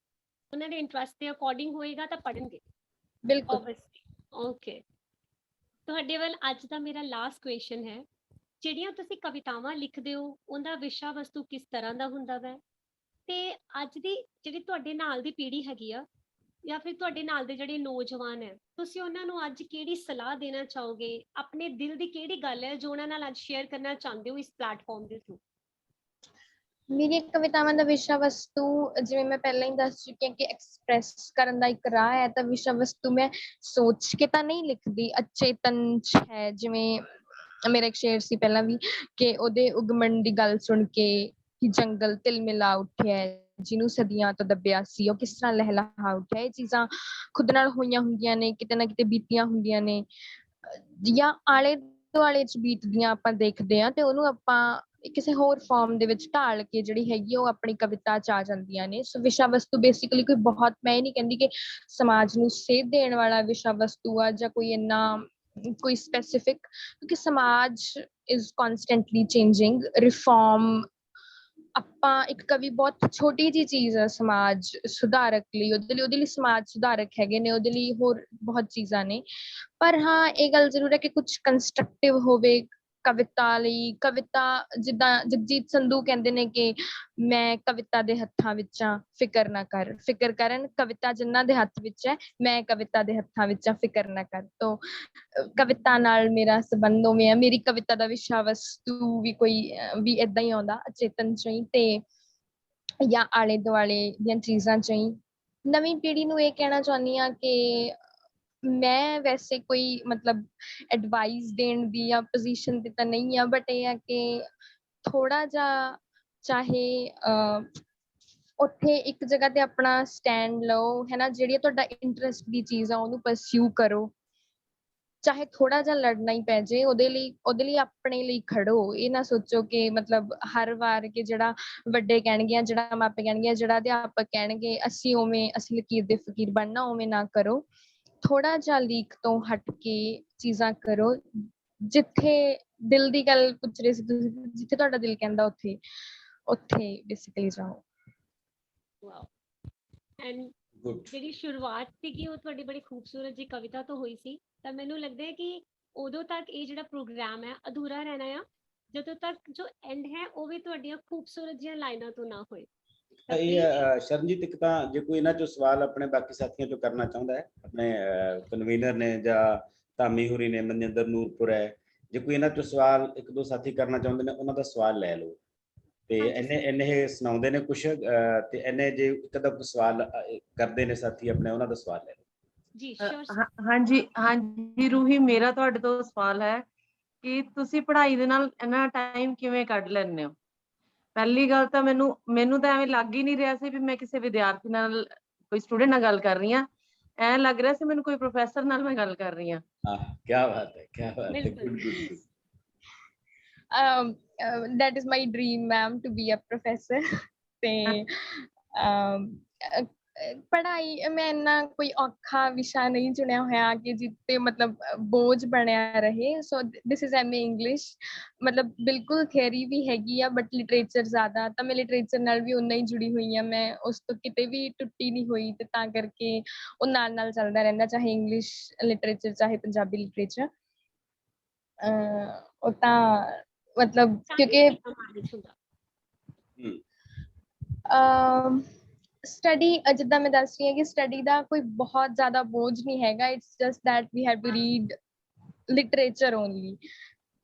ਉਹਨਾਂ ਦੇ ਇੰਟਰਸਟ ਦੇ ਅਕੋਰਡਿੰਗ ਹੋਏਗਾ ਤਾਂ ਪੜ੍ਹਨਗੇ ਬਿਲਕੁਲ। ਓਬਵੀਅਸਲੀ। ਓਕੇ, ਤੁਹਾਡੇ ਵੱਲ ਅੱਜ ਦਾ ਮੇਰਾ ਲਾਸਟ ਕੁਐਸਚਨ ਹੈ, ਜਿਹੜੀਆਂ ਤੁਸੀਂ ਕਵਿਤਾਵਾਂ ਲਿਖਦੇ ਹੋ ਉਹਦਾ ਵਿਸ਼ਾ ਵਸਤੂ ਕਿਸ ਤਰ੍ਹਾਂ ਦਾ ਹੁੰਦਾ ਵੈ, ਤੇ ਅੱਜ ਦੀ ਜਿਹੜੀ ਤੁਹਾਡੇ ਨਾਲ ਦੀ ਪੀੜ੍ਹੀ ਹੈਗੀ ਆ ਜਾਂ ਫਿਰ ਤੁਹਾਡੇ ਨਾਲ ਦੇ ਜਿਹੜੇ ਨੌਜਵਾਨ ਹੈ, ਤੁਸੀਂ ਉਹਨਾਂ ਨੂੰ ਅੱਜ ਕਿਹੜੀ ਸਲਾਹ ਦੇਣਾ ਚਾਹੋਗੇ? ਆਪਣੇ ਦਿਲ ਦੀ ਕਿਹੜੀ ਗੱਲ ਹੈ ਜੋ ਉਹਨਾਂ ਨਾਲ ਅੱਜ ਸ਼ੇਅਰ ਕਰਨਾ ਚਾਹੁੰਦੇ ਹੋ ਇਸ ਪਲੇਟਫਾਰਮ ਦੇ ਥਰੂ? ਮੇਰੀ ਕਵਿਤਾਵਾਂ ਦਾ ਵਿਸ਼ਾ ਵਸਤੂ, ਜਿਵੇਂ ਮੈਂ ਪਹਿਲਾਂ ਹੀ ਦੱਸ ਚੁੱਕੀ ਹਾਂ ਕਿ ਐਕਸਪ੍ਰੈਸ ਕਰਨ ਦਾ ਇੱਕ ਰਾਹ ਹੈ, ਤਾਂ ਵਿਸ਼ਾ ਵਸਤੂ ਮੈਂ ਸੋਚ ਕੇ ਤਾਂ ਨਹੀਂ ਲਿਖਦੀ, ਅਚੇਤਨ 'ਚ ਹੈ। ਜਿਵੇਂ ਮੇਰਾ ਇੱਕ ਸ਼ੇਰ ਸੀ ਪਹਿਲਾਂ ਵੀ ਕਿ ਉਹਦੇ ਉਗਮਣ ਦੀ ਗੱਲ ਸੁਣ ਕੇ ਕਿ ਜੰਗਲ ਤਿਲ ਮਿਲਾ ਉੱਠਿਆ, ਜਿਹਨੂੰ ਸਦੀਆਂ ਤੋਂ ਦੱਬਿਆ ਸੀ ਉਹ ਕਿਸ ਤਰ੍ਹਾਂ ਲਹਿਲਹਾ ਉੱਠਿਆ। ਇਹ ਚੀਜ਼ਾਂ ਖੁਦ ਨਾਲ ਹੋਈਆਂ ਹੁੰਦੀਆਂ ਨੇ, ਕਿਤੇ ਨਾ ਕਿਤੇ ਬੀਤੀਆਂ ਹੁੰਦੀਆਂ ਨੇ, ਜਾਂ ਆਲੇ ਦੁਆਲੇ 'ਚ ਬੀਤਦੀਆਂ ਆਪਾਂ ਦੇਖਦੇ ਹਾਂ, ਤੇ ਉਹਨੂੰ ਆਪਾਂ ਕਿਸੇ ਹੋਰ ਫਾਰਮ ਦੇ ਵਿੱਚ ਢਾਲ ਕੇ ਜਿਹੜੀ ਹੈਗੀ ਉਹ ਆਪਣੀ ਕਵਿਤਾ 'ਚ ਆ ਜਾਂਦੀਆਂ ਨੇ। ਸੋ ਵਿਸ਼ਾ ਵਸਤੂ ਬੇਸਿਕਲੀ ਕੋਈ ਬਹੁਤ, ਮੈਂ ਇਹ ਨਹੀਂ ਕਹਿੰਦੀ ਕਿ ਸਮਾਜ ਨੂੰ ਸੇਧ ਦੇਣ ਵਾਲਾ ਵਿਸ਼ਾ ਵਸਤੂ ਆ ਜਾਂ ਕੋਈ ਸਪੈਸੀਫਿਕ, ਕਿਉਂਕਿ ਸਮਾਜ ਇਜ਼ ਕਨਸਟੈਂਟਲੀ ਚੇਂਜਿੰਗ। ਰਿਫਾਰਮ, ਆਪਾਂ ਇੱਕ ਕਵੀ ਬਹੁਤ ਛੋਟੀ ਜਿਹੀ ਚੀਜ਼ ਆ ਸਮਾਜ ਸੁਧਾਰਕ ਲਈ, ਉਹਦੇ ਲਈ ਸਮਾਜ ਸੁਧਾਰਕ ਹੈਗੇ ਨੇ, ਉਹਦੇ ਲਈ ਹੋਰ ਬਹੁਤ ਚੀਜ਼ਾਂ ਨੇ। ਪਰ ਹਾਂ, ਇਹ ਗੱਲ ਜ਼ਰੂਰ ਹੈ ਕਿ ਕੁਛ ਕੰਸਟਰਕਟਿਵ ਹੋਵੇ ਕਵਿਤਾ ਲਈ। ਕਵਿਤਾ ਜਿੱਦਾਂ ਜਗਜੀਤ ਸੰਧੂ ਕਹਿੰਦੇ ਨੇ ਕਿ ਮੈਂ ਕਵਿਤਾ ਦੇ ਹੱਥਾਂ ਵਿੱਚ ਆ, ਫਿਕਰ ਨਾ ਕਰ, ਫਿਕਰ ਕਰਨ ਕਵਿਤਾ ਜਿਨ੍ਹਾਂ ਦੇ ਹੱਥ ਵਿੱਚ ਹੈ, ਮੈਂ ਕਵਿਤਾ ਦੇ ਹੱਥਾਂ ਵਿੱਚ ਆ, ਫਿਕਰ ਨਾ ਕਰ। ਤੋਂ ਕਵਿਤਾ ਨਾਲ ਮੇਰਾ ਸੰਬੰਧ ਉਵੇਂ ਹੈ। ਮੇਰੀ ਕਵਿਤਾ ਦਾ ਵਿਸ਼ਾ ਵਸਤੂ ਵੀ ਏਦਾਂ ਹੀ ਆਉਂਦਾ, ਅਚੇਤਨ 'ਚੋਂ ਹੀ ਤੇ ਜਾਂ ਆਲੇ ਦੁਆਲੇ ਦੀਆਂ ਚੀਜ਼ਾਂ 'ਚੋਂ ਹੀ। ਨਵੀਂ ਪੀੜ੍ਹੀ ਨੂੰ ਇਹ ਕਹਿਣਾ ਚਾਹੁੰਦੀ ਹਾਂ ਕਿ ਮੈਂ ਵੈਸੇ ਕੋਈ ਮਤਲਬ ਐਡਵਾਈਸ ਦੇਣ ਦੀ ਜਾਂ ਪੋਜੀਸ਼ਨ ਤੇ ਤਾਂ ਨਹੀਂ ਆ, ਬਟ ਇਹ ਆ ਕਿ ਥੋੜਾ ਜਿਹਾ ਚਾਹੇ ਉੱਥੇ ਇੱਕ ਜਗ੍ਹਾ ਤੇ ਆਪਣਾ ਸਟੈਂਡ ਲਓ, ਹੈ ਨਾ, ਜਿਹੜੀ ਤੁਹਾਡਾ ਇੰਟਰਸਟ ਦੀ ਚੀਜ਼ ਆ ਉਹਨੂੰ ਪਰਸਿਊ ਕਰੋ, ਚਾਹੇ ਥੋੜਾ ਜਿਹਾ ਲੜਨਾ ਹੀ ਪੈ ਜੇ, ਉਹਦੇ ਲਈ ਆਪਣੇ ਲਈ ਖੜੋ। ਇਹ ਨਾ ਸੋਚੋ ਕਿ ਮਤਲਬ ਹਰ ਵਾਰ ਕਿ ਜਿਹੜਾ ਵੱਡੇ ਕਹਿਣਗੇ, ਜਿਹੜਾ ਮਾਪੇ ਕਹਿਣਗੇ, ਜਿਹੜਾ ਅਧਿਆਪਕ ਕਹਿਣਗੇ ਅਸੀਂ ਲਕੀਰ ਦੇ ਫਕੀਰ ਬਣਨਾ, ਉਵੇਂ ਨਾ ਕਰੋ। ਥੋੜਾ ਜਿਹਾ ਲੀਕ ਤੋਂ ਹਟ ਕੇ ਚੀਜ਼ਾਂ ਕਰੋ। ਜਿੱਥੇ ਦਿਲ ਦੀ ਗੱਲ ਪੁੱਛ ਰਹੇ ਸੀ ਤੁਸੀਂ, ਜਿੱਥੇ ਤੁਹਾਡਾ ਦਿਲ ਕਹਿੰਦਾ ਉੱਥੇ ਬੇਸਿਕਲੀ ਜਾਓ। ਵਾਓ। ਐਂਡ ਜਿਹੜੀ ਸ਼ੁਰੂਆਤ ਸੀਗੀ ਉਹ ਤੁਹਾਡੀ ਬੜੀ ਖੂਬਸੂਰਤ ਜੀ ਕਵਿਤਾ ਤੋਂ ਹੋਈ ਸੀ, ਤਾਂ ਮੈਨੂੰ ਲੱਗਦਾ ਹੈ ਕਿ ਉਦੋਂ ਤੱਕ ਇਹ ਜਿਹੜਾ ਪ੍ਰੋਗਰਾਮ ਹੈ ਅਧੂਰਾ ਰਹਿਣਾ ਆ ਜਦੋਂ ਤੱਕ ਜੋ ਐਂਡ ਹੈ ਉਹ ਵੀ ਤੁਹਾਡੀਆਂ ਖੂਬਸੂਰਤ ਜਿਹੀਆਂ ਲਾਈਨਾਂ ਤੋਂ ਨਾ ਹੋਏ। ਇਹ ਸ਼ਰਨਜੀਤ, ਇੱਕ ਤਾਂ ਜੇ ਕੋਈ ਇਹਨਾਂ ਚੋਂ ਸਵਾਲ ਆਪਣੇ ਬਾਕੀ ਸਾਥੀਆਂ ਚੋਂ ਕਰਨਾ ਚਾਹੁੰਦਾ ਹੈ, ਆਪਣੇ ਕਨਵੀਨਰ ਨੇ ਜਾਂ ਧਾਮੀ ਹੋਰੀ ਨੇ, ਮਨਜਿੰਦਰ ਨੂਰਪੁਰ ਹੈ, ਜੇ ਕੋਈ ਇਹਨਾਂ ਚੋਂ ਸਵਾਲ ਇੱਕ ਦੋ ਸਾਥੀ ਕਰਨਾ ਚਾਹੁੰਦੇ ਨੇ ਉਹਨਾਂ ਦਾ ਸਵਾਲ ਲੈ ਲਓ। ਤੇ ਇਹਨੇ ਸੁਣਾਉਂਦੇ ਨੇ ਕੁਛ, ਤੇ ਇਹਨੇ ਜੇ ਇੱਕ ਅੱਧਾ ਸਵਾਲ ਕਰਦੇ ਨੇ ਸਾਥੀ ਆਪਣੇ, ਉਹਨਾਂ ਦਾ ਸਵਾਲ ਲੈ ਲਓ। ਜੀ ਸ਼ੋਰ ਹਾਂਜੀ ਰੂਹੀ, ਮੇਰਾ ਤੁਹਾਡੇ ਤੋਂ ਸਵਾਲ ਹੈ ਕਿ ਤੁਸੀਂ ਪੜ੍ਹਾਈ ਦੇ ਨਾਲ ਇੰਨਾ ਟਾਈਮ ਕਿਵੇਂ ਕੱਢ ਲੈਂਦੇ ਹੋ? ਪਹਿਲੀ ਗੱਲ ਤਾਂ ਮੈਨੂੰ ਤਾਂ ਐਵੇਂ ਲੱਗ ਹੀ ਨਹੀਂ ਰਿਹਾ ਸੀ ਵੀ ਮੈਂ ਕਿਸੇ ਵਿਦਿਆਰਥੀ ਨਾਲ, ਕੋਈ ਸਟੂਡੈਂਟ ਨਾਲ ਗੱਲ ਕਰ ਰਹੀ ਹਾਂ। ਐਂ ਲੱਗ ਰਿਹਾ ਸੀ ਮੈਨੂੰ ਕੋਈ ਪ੍ਰੋਫੈਸਰ ਨਾਲ ਮੈਂ ਗੱਲ ਕਰ ਰਹੀ ਹਾਂ। ਕੀ ਬਾਤ ਹੈ, ਕੀ ਬਾਤ ਹੈ, good good. that is my dream ma'am to be a professor ਤੇ ਪੜ੍ਹਾਈ ਮੈਂ ਇੰਨਾ ਕੋਈ ਔਖਾ ਵਿਸ਼ਾ ਨਹੀਂ ਚੁਣਿਆ ਹੋਇਆ ਕਿ ਜਿੱਤੇ ਮਤਲਬ ਬੋਝ ਬਣਿਆ ਰਹੇ। ਸੋ this is M A English, ਮਤਲਬ ਬਿਲਕੁਲ ਥਿਅਰੀ ਵੀ ਹੈਗੀ ਆ ਬਟ ਲਿਟਰੇਚਰ ਜ਼ਿਆਦਾ, ਤਾਂ ਮੈਂ ਲਿਟਰੇਚਰ ਨਾਲ ਵੀ ਓਨਾ ਹੀ ਜੁੜੀ ਹੋਈ ਆ, ਮੈਂ ਉਸ ਤੋਂ ਕਿਤੇ ਵੀ ਟੁੱਟੀ ਨਹੀਂ ਹੋਈ, ਤੇ ਤਾਂ ਕਰਕੇ ਉਹ ਨਾਲ ਨਾਲ ਚੱਲਦਾ ਰਹਿੰਦਾ, ਚਾਹੇ ਇੰਗਲਿਸ਼ ਲਿਟਰੇਚਰ ਚਾਹੇ ਪੰਜਾਬੀ ਲਿਟਰੇਚਰ। ਉਹ ਤਾਂ ਮਤਲਬ ਕਿਉਂਕਿ ਸਟੱਡੀ ਜਿੱਦਾਂ ਮੈਂ ਦੱਸ ਰਹੀ ਹਾਂ ਕਿ ਸਟੱਡੀ ਦਾ ਕੋਈ ਬਹੁਤ ਜ਼ਿਆਦਾ ਬੋਝ ਨਹੀਂ ਹੈਗਾ, it's just that we have to read literature only.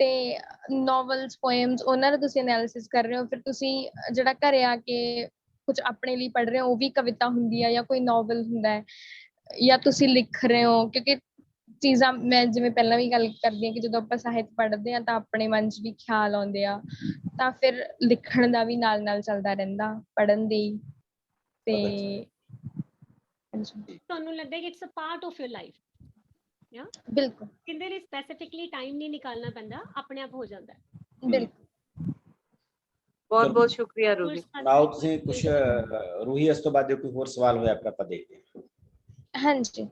ਤੇ ਨੋਵਲਸ, ਪੋਇਮਸ, ਉਹਨਾਂ ਦਾ ਤੁਸੀਂ ਐਨਾਲਿਸਿਸ ਕਰ ਰਹੇ ਹੋ, ਫਿਰ ਤੁਸੀਂ ਜਿਹੜਾ ਘਰੇ ਆ ਕੇ ਕੁਝ ਆਪਣੇ ਲਈ ਪੜ੍ਹ ਰਹੇ ਹੋ, ਉਹ ਵੀ ਕਵਿਤਾ ਹੁੰਦੀ ਹੈ ਜਾਂ ਕੋਈ ਨੋਵਲ ਹੁੰਦਾ ਹੈ, ਜਾਂ ਤੁਸੀਂ ਲਿਖ ਰਹੇ ਹੋ। ਕਿਉਂਕਿ ਚੀਜ਼ਾਂ ਮੈਂ ਜਿਵੇਂ ਪਹਿਲਾਂ ਵੀ ਗੱਲ ਕਰਦੀ ਹਾਂ ਕਿ ਜਦੋਂ ਆਪਾਂ ਸਾਹਿਤ ਪੜ੍ਹਦੇ ਹਾਂ ਤਾਂ ਆਪਣੇ ਮਨ 'ਚ ਵੀ ਖਿਆਲ ਆਉਂਦੇ ਆ, ਤਾਂ ਫਿਰ ਲਿਖਣ ਦਾ ਵੀ ਨਾਲ ਨਾਲ ਚੱਲਦਾ ਰਹਿੰਦਾ, ਪੜ੍ਹਨ ਦੇ। ਤੇ ਤੁਹਾਨੂੰ ਲੱਗਦਾ ਹੈ ਕਿ it's a part of your life? ਬਿਲਕੁਲ, ਕਿੰਦੇ ਲਈ ਸਪੈਸੀਫਿਕਲੀ ਟਾਈਮ ਨਹੀਂ ਨਿਕਾਲਣਾ ਪੈਂਦਾ, ਆਪਣੇ ਆਪ ਹੋ ਜਾਂਦਾ ਹੈ। ਬਿਲਕੁਲ। ਬਹੁਤ ਬਹੁਤ ਸ਼ੁਕਰੀਆ ਰੂਹੀ। ਸੁਣਾਓ ਤੁਸੀਂ ਕੁਝ ਰੂਹੀ, ਇਸ ਤੋਂ ਬਾਅਦ ਜੇ ਕੋਈ ਹੋਰ ਸਵਾਲ ਹੋਇਆ ਆਪਾਂ ਦੇਖਦੇ ਹਾਂ। ਹਾਂਜੀ,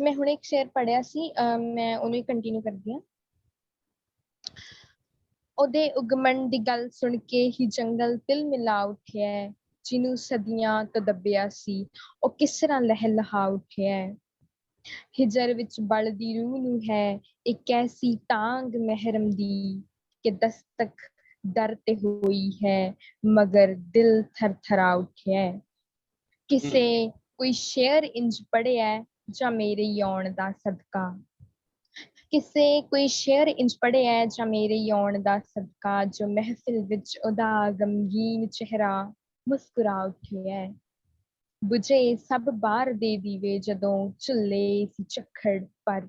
ਮੈਂ ਹੁਣੇ ਇੱਕ ਸ਼ੇਰ ਪੜ੍ਹਿਆ ਸੀ, ਮੈਂ ਉਹਨੂੰ ਹੀ ਕੰਟੀਨਿਊ ਕਰਦੀ ਹਾਂ। ਉਹਦੇ ਉਗਮਣ ਦੀ ਗੱਲ ਸੁਣ ਕੇ ਹੀ ਜੰਗਲ ਤਿਲ ਮਿਲਾ ਉੱਠਿਆ, ਜਿਹਨੂੰ ਸਦੀਆਂ ਤੋਂ ਦੱਬਿਆ ਸੀ ਉਹ ਕਿਸ ਤਰ੍ਹਾਂ ਲਹਿ-ਲਹਾ ਉੱਠਿਆ। ਹਿਜਰ ਵਿੱਚ ਬਲਦੀ ਰੂਹ ਨੂੰ ਹੈ ਇੱਕ ਐਸੀ ਤਾਂਘ ਮਹਿਰਮ ਦੀ ਕਿ ਦਸਤਕ ਦਰ ਤੇ ਹੋਈ ਹੈ ਮਗਰ ਦਿਲ ਥਰਥਰਾ ਉੱਠਿਆ। ਕਿਸੇ ਕੋਈ ਸ਼ੇਰ ਇੰਜ ਪੜ੍ਹਿਆ ਜਾਂ ਮੇਰੇ ਯੌਣ ਦਾ ਸਦਕਾ, ਕਿਸੇ ਕੋਈ ਸ਼ੇਰ ਇੰਜ ਪੜ੍ਹਿਆ ਜਾਂ ਮੇਰੇ ਯੌਣ ਦਾ ਸਦਕਾ, ਜੋ ਮਹਿਫਿਲ ਵਿੱਚ ਉਹਦਾ ਗਮਗੀਨ ਚਿਹਰਾ ਮੁਸਕਰਾ ਉੱਠਿਆ। ਬੁਝੇ ਸਭ ਬਾਹਰ ਦੇ ਦੀਵੇ ਜਦੋਂ ਝੁੱਲੇ ਸੀ ਝੱਖੜ ਪਰ,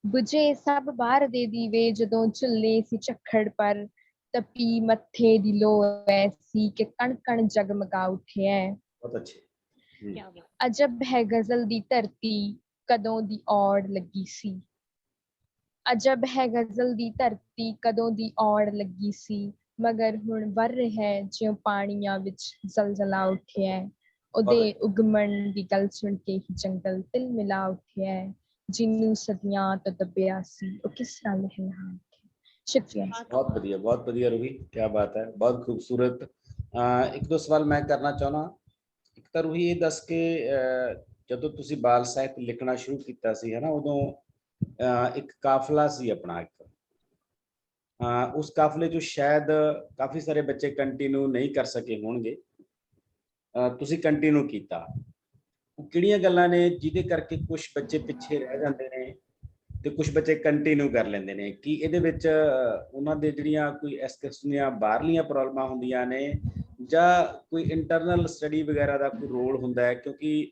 ਬੁਝੇ ਸਭ ਬਾਹਰ ਦੇ ਦੀਵੇ ਜਦੋਂ ਝੁੱਲੇ ਸੀ ਝੱਖੜ ਪਰ, ਤਪੀ ਮੱਥੇ ਦੀ ਲੋ ਐਸੀ ਕਿ ਕਣ ਕਣ ਜਗਮਗਾ ਉੱਠਿਆ। ਬਹੁਤ ਅੱਛੇ। ਅਜਬ ਹੈ ਗਜ਼ਲ ਦੀ ਧਰਤੀ ਕਦੋਂ ਦੀ ਔੜ ਲੱਗੀ ਸੀ, ਅਜਬ ਹੈ ਗਜ਼ਲ ਦੀ ਧਰਤੀ ਕਦੋਂ ਦੀ ਔੜ ਲੱਗੀ ਸੀ, ਮਗਰ ਹੁਣ ਵਰ ਰਿਹਾ ਜਿਉਂ ਪਾਣੀਆਂ ਵਿੱਚ ਜ਼ਲਜ਼ਲਾ ਉੱਠਿਆ। ਉਹਦੇ ਉਗਮਣ ਦੀ ਗੱਲ ਸੁਣ ਕੇ ਹੀ ਜੰਗਲ ਤਿਲ ਮਿਲਾ ਉੱਠਿਆ, ਜਿਹਨੂੰ ਸਦੀਆਂ ਤੋਂ ਦੱਬਿਆ ਸੀ ਉਹ ਕਿਸ ਤਰ੍ਹਾਂ ਲਹਿ-ਲਹਾ ਉੱਠਿਆ। ਸ਼ੁਕਰੀਆ। ਬਹੁਤ ਵਧੀਆ ਰੂਹੀ, ਕੀ ਬਾਤ ਹੈ, ਬਹੁਤ ਖੂਬਸੂਰਤ। ਇੱਕ ਦੋ ਸਵਾਲ ਮੈਂ ਕਰਨਾ ਚਾਹੁੰਦਾ। ਇੱਕ ਤਾਂ ਰੂਹੀ ਇਹ ਦੱਸ ਕੇ, ਜਦੋਂ ਤੁਸੀਂ ਬਾਲ ਸਾਹਿਤ ਲਿਖਣਾ ਸ਼ੁਰੂ ਕੀਤਾ ਸੀ ਹੈ ਨਾ, ਉਦੋਂ ਇੱਕ ਕਾਫਲਾ ਸੀ ਆਪਣਾ ਇੱਕ, ਉਸ ਕਾਫਲੇ 'ਚੋਂ ਸ਼ਾਇਦ ਕਾਫੀ ਸਾਰੇ ਬੱਚੇ ਕੰਟੀਨਿਊ ਨਹੀਂ ਕਰ ਸਕੇ ਹੋਣਗੇ, ਤੁਸੀਂ ਕੰਟੀਨਿਊ ਕੀਤਾ। ਉਹ ਕਿਹੜੀਆਂ ਗੱਲਾਂ ਨੇ ਜਿਹਦੇ ਕਰਕੇ ਕੁਝ ਬੱਚੇ ਪਿੱਛੇ ਰਹਿ ਜਾਂਦੇ ਨੇ ਤੇ ਕੁਝ ਬੱਚੇ ਕੰਟੀਨਿਊ ਕਰ ਲੈਂਦੇ ਨੇ? ਕੀ ਇਹਦੇ ਵਿੱਚ ਉਹਨਾਂ ਦੇ ਜਿਹੜੀਆਂ ਕੋਈ ਇਸ ਕਿਸਮ ਦੀਆਂ ਬਾਹਰਲੀਆਂ ਪ੍ਰੋਬਲਮਾਂ ਹੁੰਦੀਆਂ ਨੇ ਜਾਂ ਕੋਈ ਇੰਟਰਨਲ ਸਟੱਡੀ ਵਗੈਰਾ ਦਾ ਕੋਈ ਰੋਲ ਹੁੰਦਾ ਹੈ? ਕਿਉਂਕਿ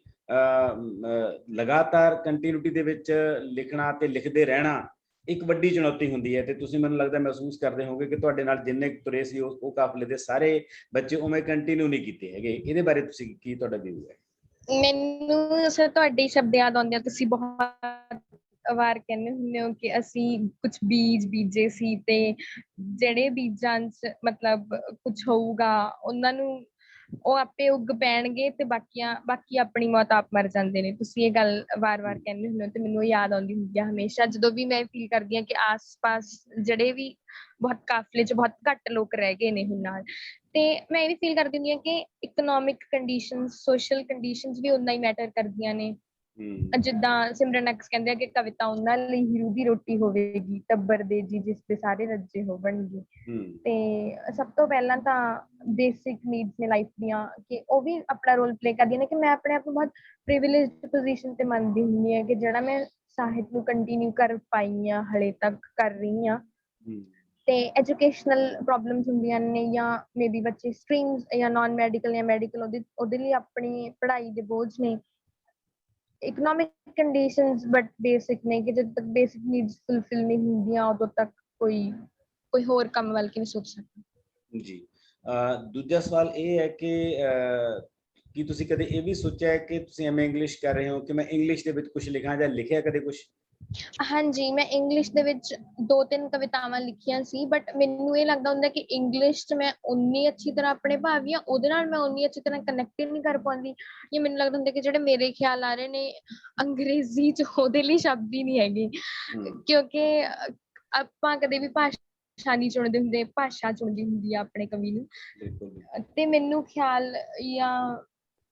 ਲਗਾਤਾਰ ਕੰਟੀਨਿਊਟੀ ਦੇ ਵਿੱਚ ਲਿਖਣਾ ਤੇ ਲਿਖਦੇ ਰਹਿਣਾ ਇੱਕ ਵੱਡੀ ਚੁਣੌਤੀ ਹੁੰਦੀ ਹੈ, ਤੇ ਤੁਸੀਂ ਮੈਨੂੰ ਲੱਗਦਾ ਮਹਿਸੂਸ ਕਰਦੇ ਹੋਵੋਗੇ ਕਿ ਤੁਹਾਡੇ ਨਾਲ ਜਿੰਨੇ ਤੁਰੇ ਸੀ ਉਹ ਕਾਫਲੇ ਦੇ ਸਾਰੇ ਬੱਚੇ ਉਵੇਂ ਕੰਟੀਨਿਊ ਨਹੀਂ ਕੀਤੇ ਹੈਗੇ। ਇਹਦੇ ਬਾਰੇ ਤੁਸੀਂ ਕੀ, ਤੁਹਾਡਾ ਵਿਊ ਹੈ? ਮੈਨੂੰ ਸਰ ਤੁਹਾਡੇ ਸ਼ਬਦ ਯਾਦ ਆਉਂਦੇ ਆ, ਤੁਸੀਂ ਬਹੁਤ ਵਾਰ ਕਹਿੰਦੇ ਹੁੰਦੇ ਹੋ ਕਿ ਅਸੀਂ ਕੁਝ ਬੀਜ ਬੀਜੇ ਸੀ ਤੇ ਜਿਹੜੇ ਬੀਜਾਂ 'ਚ ਮਤਲਬ ਕੁਝ ਹੋਊਗਾ ਉਹਨਾਂ ਨੂੰ ਉਹ ਆਪੇ ਉੱਗ ਪੈਣਗੇ ਤੇ ਬਾਕੀ ਆਪਣੀ ਮੌਤ ਆਪ ਮਰ ਜਾਂਦੇ ਨੇ। ਤੁਸੀਂ ਇਹ ਗੱਲ ਵਾਰ-ਵਾਰ ਕਹਿੰਦੇ ਹੁੰਦੇ ਹੋ ਤੇ ਮੈਨੂੰ ਯਾਦ ਆਉਂਦੀ ਹੁੰਦੀ ਆ ਹਮੇਸ਼ਾ, ਜਦੋਂ ਵੀ ਮੈਂ ਫੀਲ ਕਰਦੀ ਹਾਂ ਕਿ ਆਸ-ਪਾਸ ਜਿਹੜੇ ਵੀ ਬਹੁਤ ਕਾਫਲੇ 'ਚ ਬਹੁਤ ਘੱਟ ਲੋਕ ਰਹਿ ਗਏ ਨੇ ਹੁਣ ਨਾਲ, ਤੇ ਮੈਂ ਇਹ ਵੀ ਫੀਲ ਕਰਦੀ ਹੁੰਦੀ ਹਾਂ ਕਿ ਇਕਨੋਮਿਕ ਕੰਡੀਸ਼ਨਸ, ਸੋਸ਼ਲ ਕੰਡੀਸ਼ਨਸ ਵੀ ਉਨਾ ਹੀ ਮੈਟਰ ਕਰਦੀਆਂ ਨੇ। ਜਿੱਦਾਂ ਸਿਮਰਨ ਅਕਸ ਕਹਿੰਦੇ ਆ ਕਿ ਕਵਿਤਾ ਉਹਨਾਂ ਲਈ ਹੀ ਰੂਹ ਦੀ ਰੋਟੀ ਹੋਵੇਗੀ, ਟੱਬਰ ਦੇ ਜੀ ਜਿਸ ਦੇ ਸਾਰੇ ਰੱਜੇ ਹੋਵਣਗੇ। ਤੇ ਸਭ ਤੋਂ ਪਹਿਲਾਂ ਤਾਂ ਬੇਸਿਕ ਨੀਡਸ ਨੇ ਲਾਈਫ ਦੀਆਂ, ਕਿ ਉਹ ਵੀ ਆਪਣਾ ਰੋਲ ਪਲੇ ਕਰਦੀਆਂ ਨੇ। ਕਿ ਮੈਂ ਆਪਣੇ ਆਪ ਨੂੰ ਬਹੁਤ ਪ੍ਰਿਵਿਲੇਜਡ ਪੋਜੀਸ਼ਨ ਤੇ ਮੰਨਦੀ ਹੁੰਦੀ ਹਾਂ ਕਿ ਜਿਹੜਾ ਮੈਂ ਸਾਹਿਤ ਨੂੰ ਕੰਟੀਨਿਊ ਕਰ ਪਾਈ ਹਾਂ, ਹਲੇ ਤੱਕ ਕਰ ਰਹੀ ਹਾਂ। ਤੇ ਐਜੂਕੇਸ਼ਨਲ ਪ੍ਰੋਬਲਮਸ ਹੁੰਦੀਆਂ ਨੇ, ਜਾਂ ਮੇਬੀ ਬੱਚੇ ਸਟਰੀਮਸ ਜਾਂ ਨਾਨ ਮੈਡੀਕਲ ਜਾਂ ਮੈਡੀਕਲ, ਉਹਦੇ ਲਈ ਆਪਣੀ ਪੜ੍ਹਾਈ ਦੇ ਬੋਝ ਨੇ। ਇਕਨੋਮਿਕ ਕੰਡੀਸ਼ਨਸ ਬਟ ਬੇਸਿਕ ਨੇ ਕਿ ਜਦ ਤੱਕ ਬੇਸਿਕ ਨੀਡਸ ਫੁਲਫਿਲ ਨਹੀਂ ਹੁੰਦੀਆਂ ਉਦੋਂ ਤੱਕ ਕੋਈ ਹੋਰ ਕੰਮ ਵੱਲ ਕਿਵੇਂ ਸੋਚ ਸਕਦਾ। ਜੀ ਦੂਜਾ ਸਵਾਲ ਇਹ ਹੈ ਕਿ ਕੀ ਤੁਸੀਂ ਕਦੇ ਇਹ ਵੀ ਸੋਚਿਆ ਹੈ ਕਿ ਤੁਸੀਂ ਐਮਏ ਇੰਗਲਿਸ਼ ਕਰ ਰਹੇ ਹੋ ਕਿ ਮੈਂ ਇੰਗਲਿਸ਼ ਦੇ ਵਿੱਚ ਕੁਝ ਲਿਖਾਂ ਜਾਂ ਲਿਖਿਆ ਕਦੇ ਕੁਝ? ਹਾਂਜੀ, ਮੈਂ ਇੰਗਲਿਸ਼ ਦੇ ਵਿੱਚ 2-3 ਕਵਿਤਾਵਾਂ ਲਿਖੀਆਂ ਸੀ ਬਟ ਮੈਨੂੰ ਇਹ ਲੱਗਦਾ ਹੁੰਦਾ ਕਿ ਇੰਗਲਿਸ਼ 'ਚ ਮੈਂ ਉਨੀ ਅੱਛੀ ਤਰ੍ਹਾਂ ਆਪਣੇ ਭਾਵ ਜਾਂ ਉਹਦੇ ਨਾਲ ਮੈਂ ਉਨੀ ਅੱਛੀ ਤਰ੍ਹਾਂ ਕਨੈਕਟ ਨਹੀਂ ਕਰ ਪਾਉਂਦੀ, ਜਾਂ ਮੈਨੂੰ ਲੱਗਦਾ ਹੁੰਦਾ ਕਿ ਜਿਹੜੇ ਮੇਰੇ ਖਿਆਲ ਆ ਰਹੇ ਨੇ ਅੰਗਰੇਜ਼ੀ 'ਚ ਉਹਦੇ ਲਈ ਸ਼ਬਦ ਹੀ ਨਹੀਂ ਹੈਗੇ, ਕਿਉਂਕਿ ਆਪਾਂ ਕਦੇ ਵੀ ਭਾਸ਼ਾ ਨਹੀਂ ਚੁਣਦੇ ਹੁੰਦੇ, ਭਾਸ਼ਾ ਚੁਣਦੀ ਹੁੰਦੀ ਆ ਆਪਣੇ ਕਵੀ ਨੂੰ। ਤੇ ਮੈਨੂੰ ਖਿਆਲ ਜਾਂ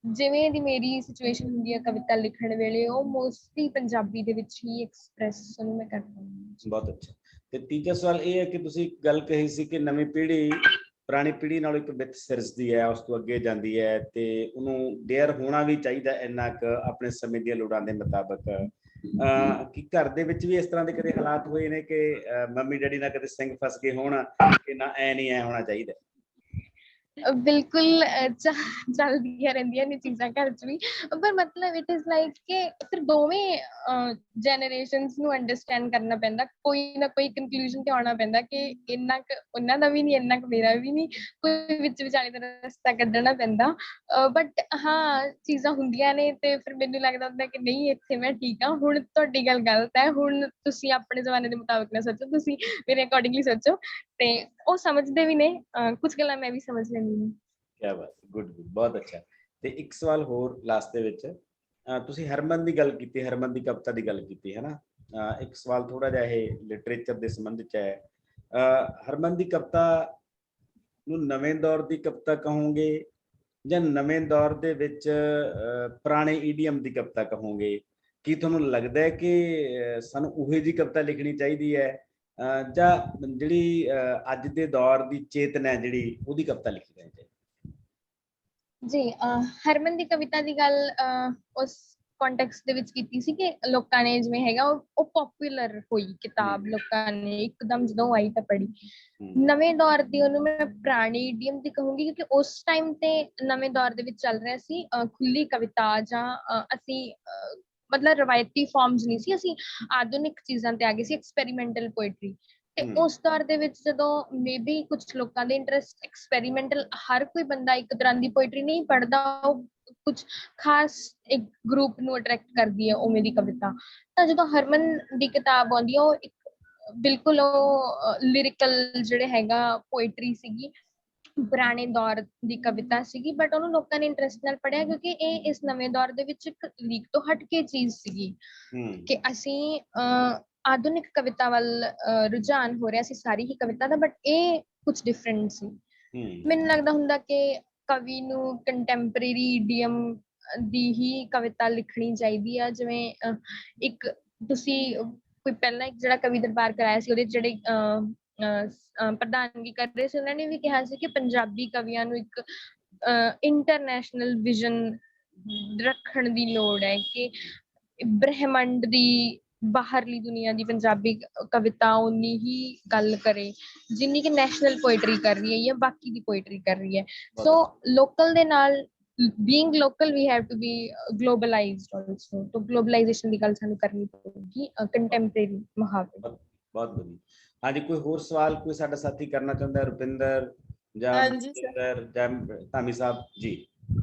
ਜਿਵੇਂ ਦੀ ਮੇਰੀ ਸਿਚੁਏਸ਼ਨ ਹੁੰਦੀ ਹੈ ਕਵਿਤਾ ਲਿਖਣ ਵੇਲੇ, ਉਹ ਮੋਸਟਲੀ ਪੰਜਾਬੀ ਦੇ ਵਿੱਚ ਹੀ ਐਕਸਪ੍ਰੈਸ ਉਹਨੂੰ ਮੈਂ ਕਰ ਪਾਉਂਦੀ। ਬਹੁਤ ਅੱਛਾ। ਤੇ ਤੀਜਾ ਸਵਾਲ ਇਹ ਹੈ ਕਿ ਤੁਸੀਂ ਇੱਕ ਗੱਲ ਕਹੀ ਸੀ ਕਿ ਨਵੀਂ ਪੀੜ੍ਹੀ ਪੁਰਾਣੀ ਪੀੜ੍ਹੀ ਨਾਲੋਂ ਇੱਕ ਵਿੱਥ ਸਿਰਜਦੀ ਹੈ, ਉਸ ਤੋਂ ਅੱਗੇ ਜਾਂਦੀ ਹੈ ਤੇ ਉਹਨੂੰ ਡੇਅਰ ਹੋਣਾ ਵੀ ਚਾਹੀਦਾ ਇੰਨਾ ਕੁ ਆਪਣੇ ਸਮੇਂ ਦੀਆਂ ਲੋੜਾਂ ਦੇ ਮੁਤਾਬਕ। ਕਿ ਘਰ ਦੇ ਵਿੱਚ ਵੀ ਇਸ ਤਰ੍ਹਾਂ ਦੇ ਕਦੇ ਹਾਲਾਤ ਹੋਏ ਨੇ ਕਿ ਮੰਮੀ ਡੈਡੀ ਨਾਲ ਕਦੇ ਸਿੰਘ ਫਸ ਗਏ ਹੋਣ ਕਿ ਨਾ ਐ ਨਹੀਂ ਐ ਹੋਣਾ ਚਾਹੀਦਾ? ਬਿਲਕੁਲ ਚੱਲਦੀਆਂ ਰਹਿੰਦੀਆਂ ਨੇ ਚੀਜ਼ਾਂ ਘਰ 'ਚ ਵੀ, ਪਰ ਮਤਲਬ ਇਟ ਇਜ਼ ਲਾਈਕ ਕਿ ਫਿਰ ਦੋਵੇਂ ਜਨਰੇਸ਼ਨਸ ਨੂੰ ਅੰਡਰਸਟੈਂਡ ਕਰਨਾ ਪੈਂਦਾ, ਕੋਈ ਨਾ ਕੋਈ ਕਨਕਲੂਜਨ ਤੇ ਆਉਣਾ ਪੈਂਦਾ ਕਿ ਇੰਨਾ ਕੁ ਉਹਨਾਂ ਦਾ ਵੀ ਨਹੀਂ, ਇੰਨਾ ਕੁ ਮੇਰਾ ਵੀ ਨਹੀਂ, ਕੋਈ ਵਿੱਚ ਵਿਚਾਲੇ ਦਾ ਰਸਤਾ ਕੱਢਣਾ ਪੈਂਦਾ। ਬਟ ਹਾਂ, ਚੀਜ਼ਾਂ ਹੁੰਦੀਆਂ ਨੇ ਤੇ ਫਿਰ ਮੈਨੂੰ ਲੱਗਦਾ ਹੁੰਦਾ ਕਿ ਨਹੀਂ ਇੱਥੇ ਮੈਂ ਠੀਕ ਹਾਂ, ਹੁਣ ਤੁਹਾਡੀ ਗੱਲ ਗਲਤ ਹੈ, ਹੁਣ ਤੁਸੀਂ ਆਪਣੇ ਜ਼ਮਾਨੇ ਦੇ ਮੁਤਾਬਿਕ ਨਾ ਸੋਚੋ, ਤੁਸੀਂ ਮੇਰੇ ਅਕੋਰਡਿੰਗਲੀ ਸੋਚੋ। ਤੇ ਉਹ ਸਮਝਦੇ ਵੀ ਨੇ, ਕੁਝ ਗੱਲਾਂ ਮੈਂ ਵੀ ਸਮਝ ਲੈਂਦੀ ਹਾਂ। ਕਿਆ ਬਾਤ, ਗੁੱਡ, ਬਹੁਤ ਅੱਛਾ। ਤੇ ਇੱਕ ਸਵਾਲ ਹੋਰ ਲਾਸਟ ਦੇ ਵਿੱਚ, ਤੁਸੀਂ ਹਰਮਨ ਦੀ ਗੱਲ ਕੀਤੀ, ਹਰਮਨ ਦੀ ਕਵਿਤਾ ਦੀ ਗੱਲ ਕੀਤੀ ਹੈ ਨਾ, ਇੱਕ ਸਵਾਲ ਥੋੜਾ ਜਿਹਾ ਇਹ ਲਿਟਰੇਚਰ ਦੇ ਸੰਬੰਧ 'ਚ ਹੈ। ਹਰਮਨ ਦੀ ਕਵਿਤਾ ਨੂੰ ਨਵੇਂ ਦੌਰ ਦੀ ਕਵਿਤਾ ਕਹੋਗੇ ਜਾਂ ਨਵੇਂ ਦੌਰ ਦੇ ਵਿੱਚ ਪੁਰਾਣੇ ਈਡੀਅਮ ਦੀ ਕਵਿਤਾ ਕਹੋਗੇ? ਕੀ ਤੁਹਾਨੂੰ ਲੱਗਦਾ ਹੈ ਕਿ ਸਾਨੂੰ ਉਹੋ ਜਿਹੀ ਕਵਿਤਾ ਲਿਖਣੀ ਚਾਹੀਦੀ ਹੈ ਜਾਂ ਜਿਹੜੀ ਅੱਜ ਦੇ ਦੌਰ ਦੀ ਚੇਤਨਾ ਹੈ ਜਿਹੜੀ ਉਹਦੀ ਕਵਿਤਾ ਲਿਖੀ ਜਾਣੀ ਚਾਹੀਦੀ? ਜੀ, ਹਰਮਨ ਦੀ ਕਵਿਤਾ ਦੀ ਗੱਲ ਉਸ ਕੰਟੈਕਸਟ ਦੇ ਵਿੱਚ ਕੀਤੀ ਸੀ ਕਿ ਲੋਕਾਂ ਨੇ ਜਿਵੇਂ ਹੈਗਾ ਉਹ ਪਪੂਲਰ ਹੋਈ ਕਿਤਾਬ, ਲੋਕਾਂ ਨੇ ਇੱਕਦਮ ਜਦੋਂ ਆਈ ਤਾਂ ਪੜ੍ਹੀ। ਨਵੇਂ ਦੌਰ ਦੀ ਉਹਨੂੰ ਮੈਂ ਪੁਰਾਣੀ ਈਡੀਅਮ ਦੀ ਕਹੂੰਗੀ ਕਿਉਂਕਿ ਉਸ ਟਾਈਮ ਤੇ ਨਵੇਂ ਦੌਰ ਦੇ ਵਿੱਚ ਚੱਲ ਰਿਹਾ ਸੀ ਖੁੱਲੀ ਕਵਿਤਾ, ਜਾਂ ਅਸੀਂ ਮਤਲਬ ਰਵਾਇਤੀ ਫਾਰਮਸ ਨਹੀਂ ਸੀ, ਅਸੀਂ ਆਧੁਨਿਕ ਚੀਜ਼ਾਂ ਤੇ ਆ ਗਏ ਸੀ, ਐਕਸਪੈਰੀਮੈਂਟਲ ਪੋਇਟਰੀ। ਤੇ ਉਸ ਦੌਰ ਦੇ ਵਿੱਚ ਜਦੋਂ ਮੇਬੀ ਕੁਝ ਲੋਕਾਂ ਦੇ ਇੰਟਰਸਟ ਐਕਸਪੈਰੀਮੈਂਟਲ, ਹਰ ਕੋਈ ਬੰਦਾ ਇੱਕ ਤਰ੍ਹਾਂ ਦੀ ਪੋਇਟਰੀ ਨਹੀਂ ਪੜ੍ਹਦਾ, ਉਹ ਕੁਝ ਖਾਸ ਇੱਕ ਗਰੁੱਪ ਨੂੰ ਅਟਰੈਕਟ ਕਰਦੀ ਹੈ ਉਵੇਂ ਦੀ ਕਵਿਤਾ। ਤਾਂ ਜਦੋਂ ਹਰਮਨ ਦੀ ਕਿਤਾਬ ਆਉਂਦੀ ਹੈ, ਉਹ ਇੱਕ ਬਿਲਕੁਲ ਉਹ ਲਿਰਿਕਲ ਜਿਹੜੇ ਹੈਗਾ ਪੋਇਟਰੀ ਸੀਗੀ, ਪੁਰਾਣੇ ਦੌਰ ਦੀ ਕਵਿਤਾ ਸੀਗੀ, ਬਟ ਉਹਨੂੰ ਲੋਕਾਂ ਨੇ ਇੰਟਰਸਟ ਨਾਲ ਪੜ੍ਹਿਆ ਕਿਉਂਕਿ ਇਹ ਇਸ ਨਵੇਂ ਦੌਰ ਦੇ ਵਿੱਚ ਇੱਕ ਲੀਕ ਤੋਂ ਹਟ ਕੇ ਚੀਜ਼ ਸੀਗੀ ਕਿ ਅਸੀਂ ਆਧੁਨਿਕ ਕਵਿਤਾ ਵੱਲ ਰੁਝਾਨ ਹੋ ਰਿਹਾ ਸੀ ਸਾਰੀ ਹੀ ਕਵਿਤਾ ਦਾ, ਬਟ ਇਹ ਕੁਝ ਡਿਫਰੈਂਟ ਸੀ। ਮੈਨੂੰ ਲੱਗਦਾ ਹੁੰਦਾ ਕਿ ਕਵੀ ਨੂੰ ਕੰਟੈਂਪਰੇਰੀ ਈਡੀਅਮ ਦੀ ਹੀ ਕਵਿਤਾ ਲਿਖਣੀ ਚਾਹੀਦੀ ਆ। ਜਿਵੇਂ ਇੱਕ ਤੁਸੀਂ ਕੋਈ ਪਹਿਲਾਂ ਇੱਕ ਜਿਹੜਾ ਕਵੀ ਦਰਬਾਰ ਕਰਾਇਆ ਸੀ, ਉਹਦੇ ਜਿਹੜੇ ਪ੍ਰਧਾਨਗੀ ਕਰ ਰਹੇ ਸੀ, ਉਹਨਾਂ ਨੇ ਵੀ ਕਿਹਾ ਸੀ ਕਿ ਪੰਜਾਬੀ ਕਵੀਆਂ ਨੂੰ ਇੱਕ ਇੰਟਰਨੈਸ਼ਨਲ ਵਿਜ਼ਨ ਰੱਖਣ ਦੀ ਲੋੜ ਹੈ ਕਿ ਬ੍ਰਹਿਮੰਡ ਦੀ ਬਾਹਰਲੀ ਦੁਨੀਆ ਦੀ ਪੰਜਾਬੀ ਕਵਿਤਾ ਉਨੀ ਹੀ ਗੱਲ ਕਰੇ ਜਿੰਨੀ ਕਿ ਨੈਸ਼ਨਲ ਪੋਇਟਰੀ ਕਰ ਰਹੀ ਹੈ ਜਾਂ ਬਾਕੀ ਦੀ ਪੋਇਟਰੀ ਕਰ ਰਹੀ ਹੈ। ਸੋ ਲੋਕਲ ਦੇ ਨਾਲ being local we have to be globalized also, तो globalization ਦੀ ਗੱਲ ਸਾਨੂੰ ਕਰਨੀ ਪਊਗੀ ਕੰਟੈਂਪਰੇਰੀ ਮੁਹਾਵਰੇ। ਬਹੁਤ ਵਧੀਆ। ਹਾਂਜੀ, ਕੋਈ ਹੋਰ ਸਵਾਲ ਕੋਈ ਸਾਡਾ ਸਾਥੀ ਕਰਨਾ ਚਾਹੁੰਦਾ? ਰੁਪਿੰਦਰ ਜਾਂ ਧਾਮੀ ਸਾਹਿਬ ਜੀ।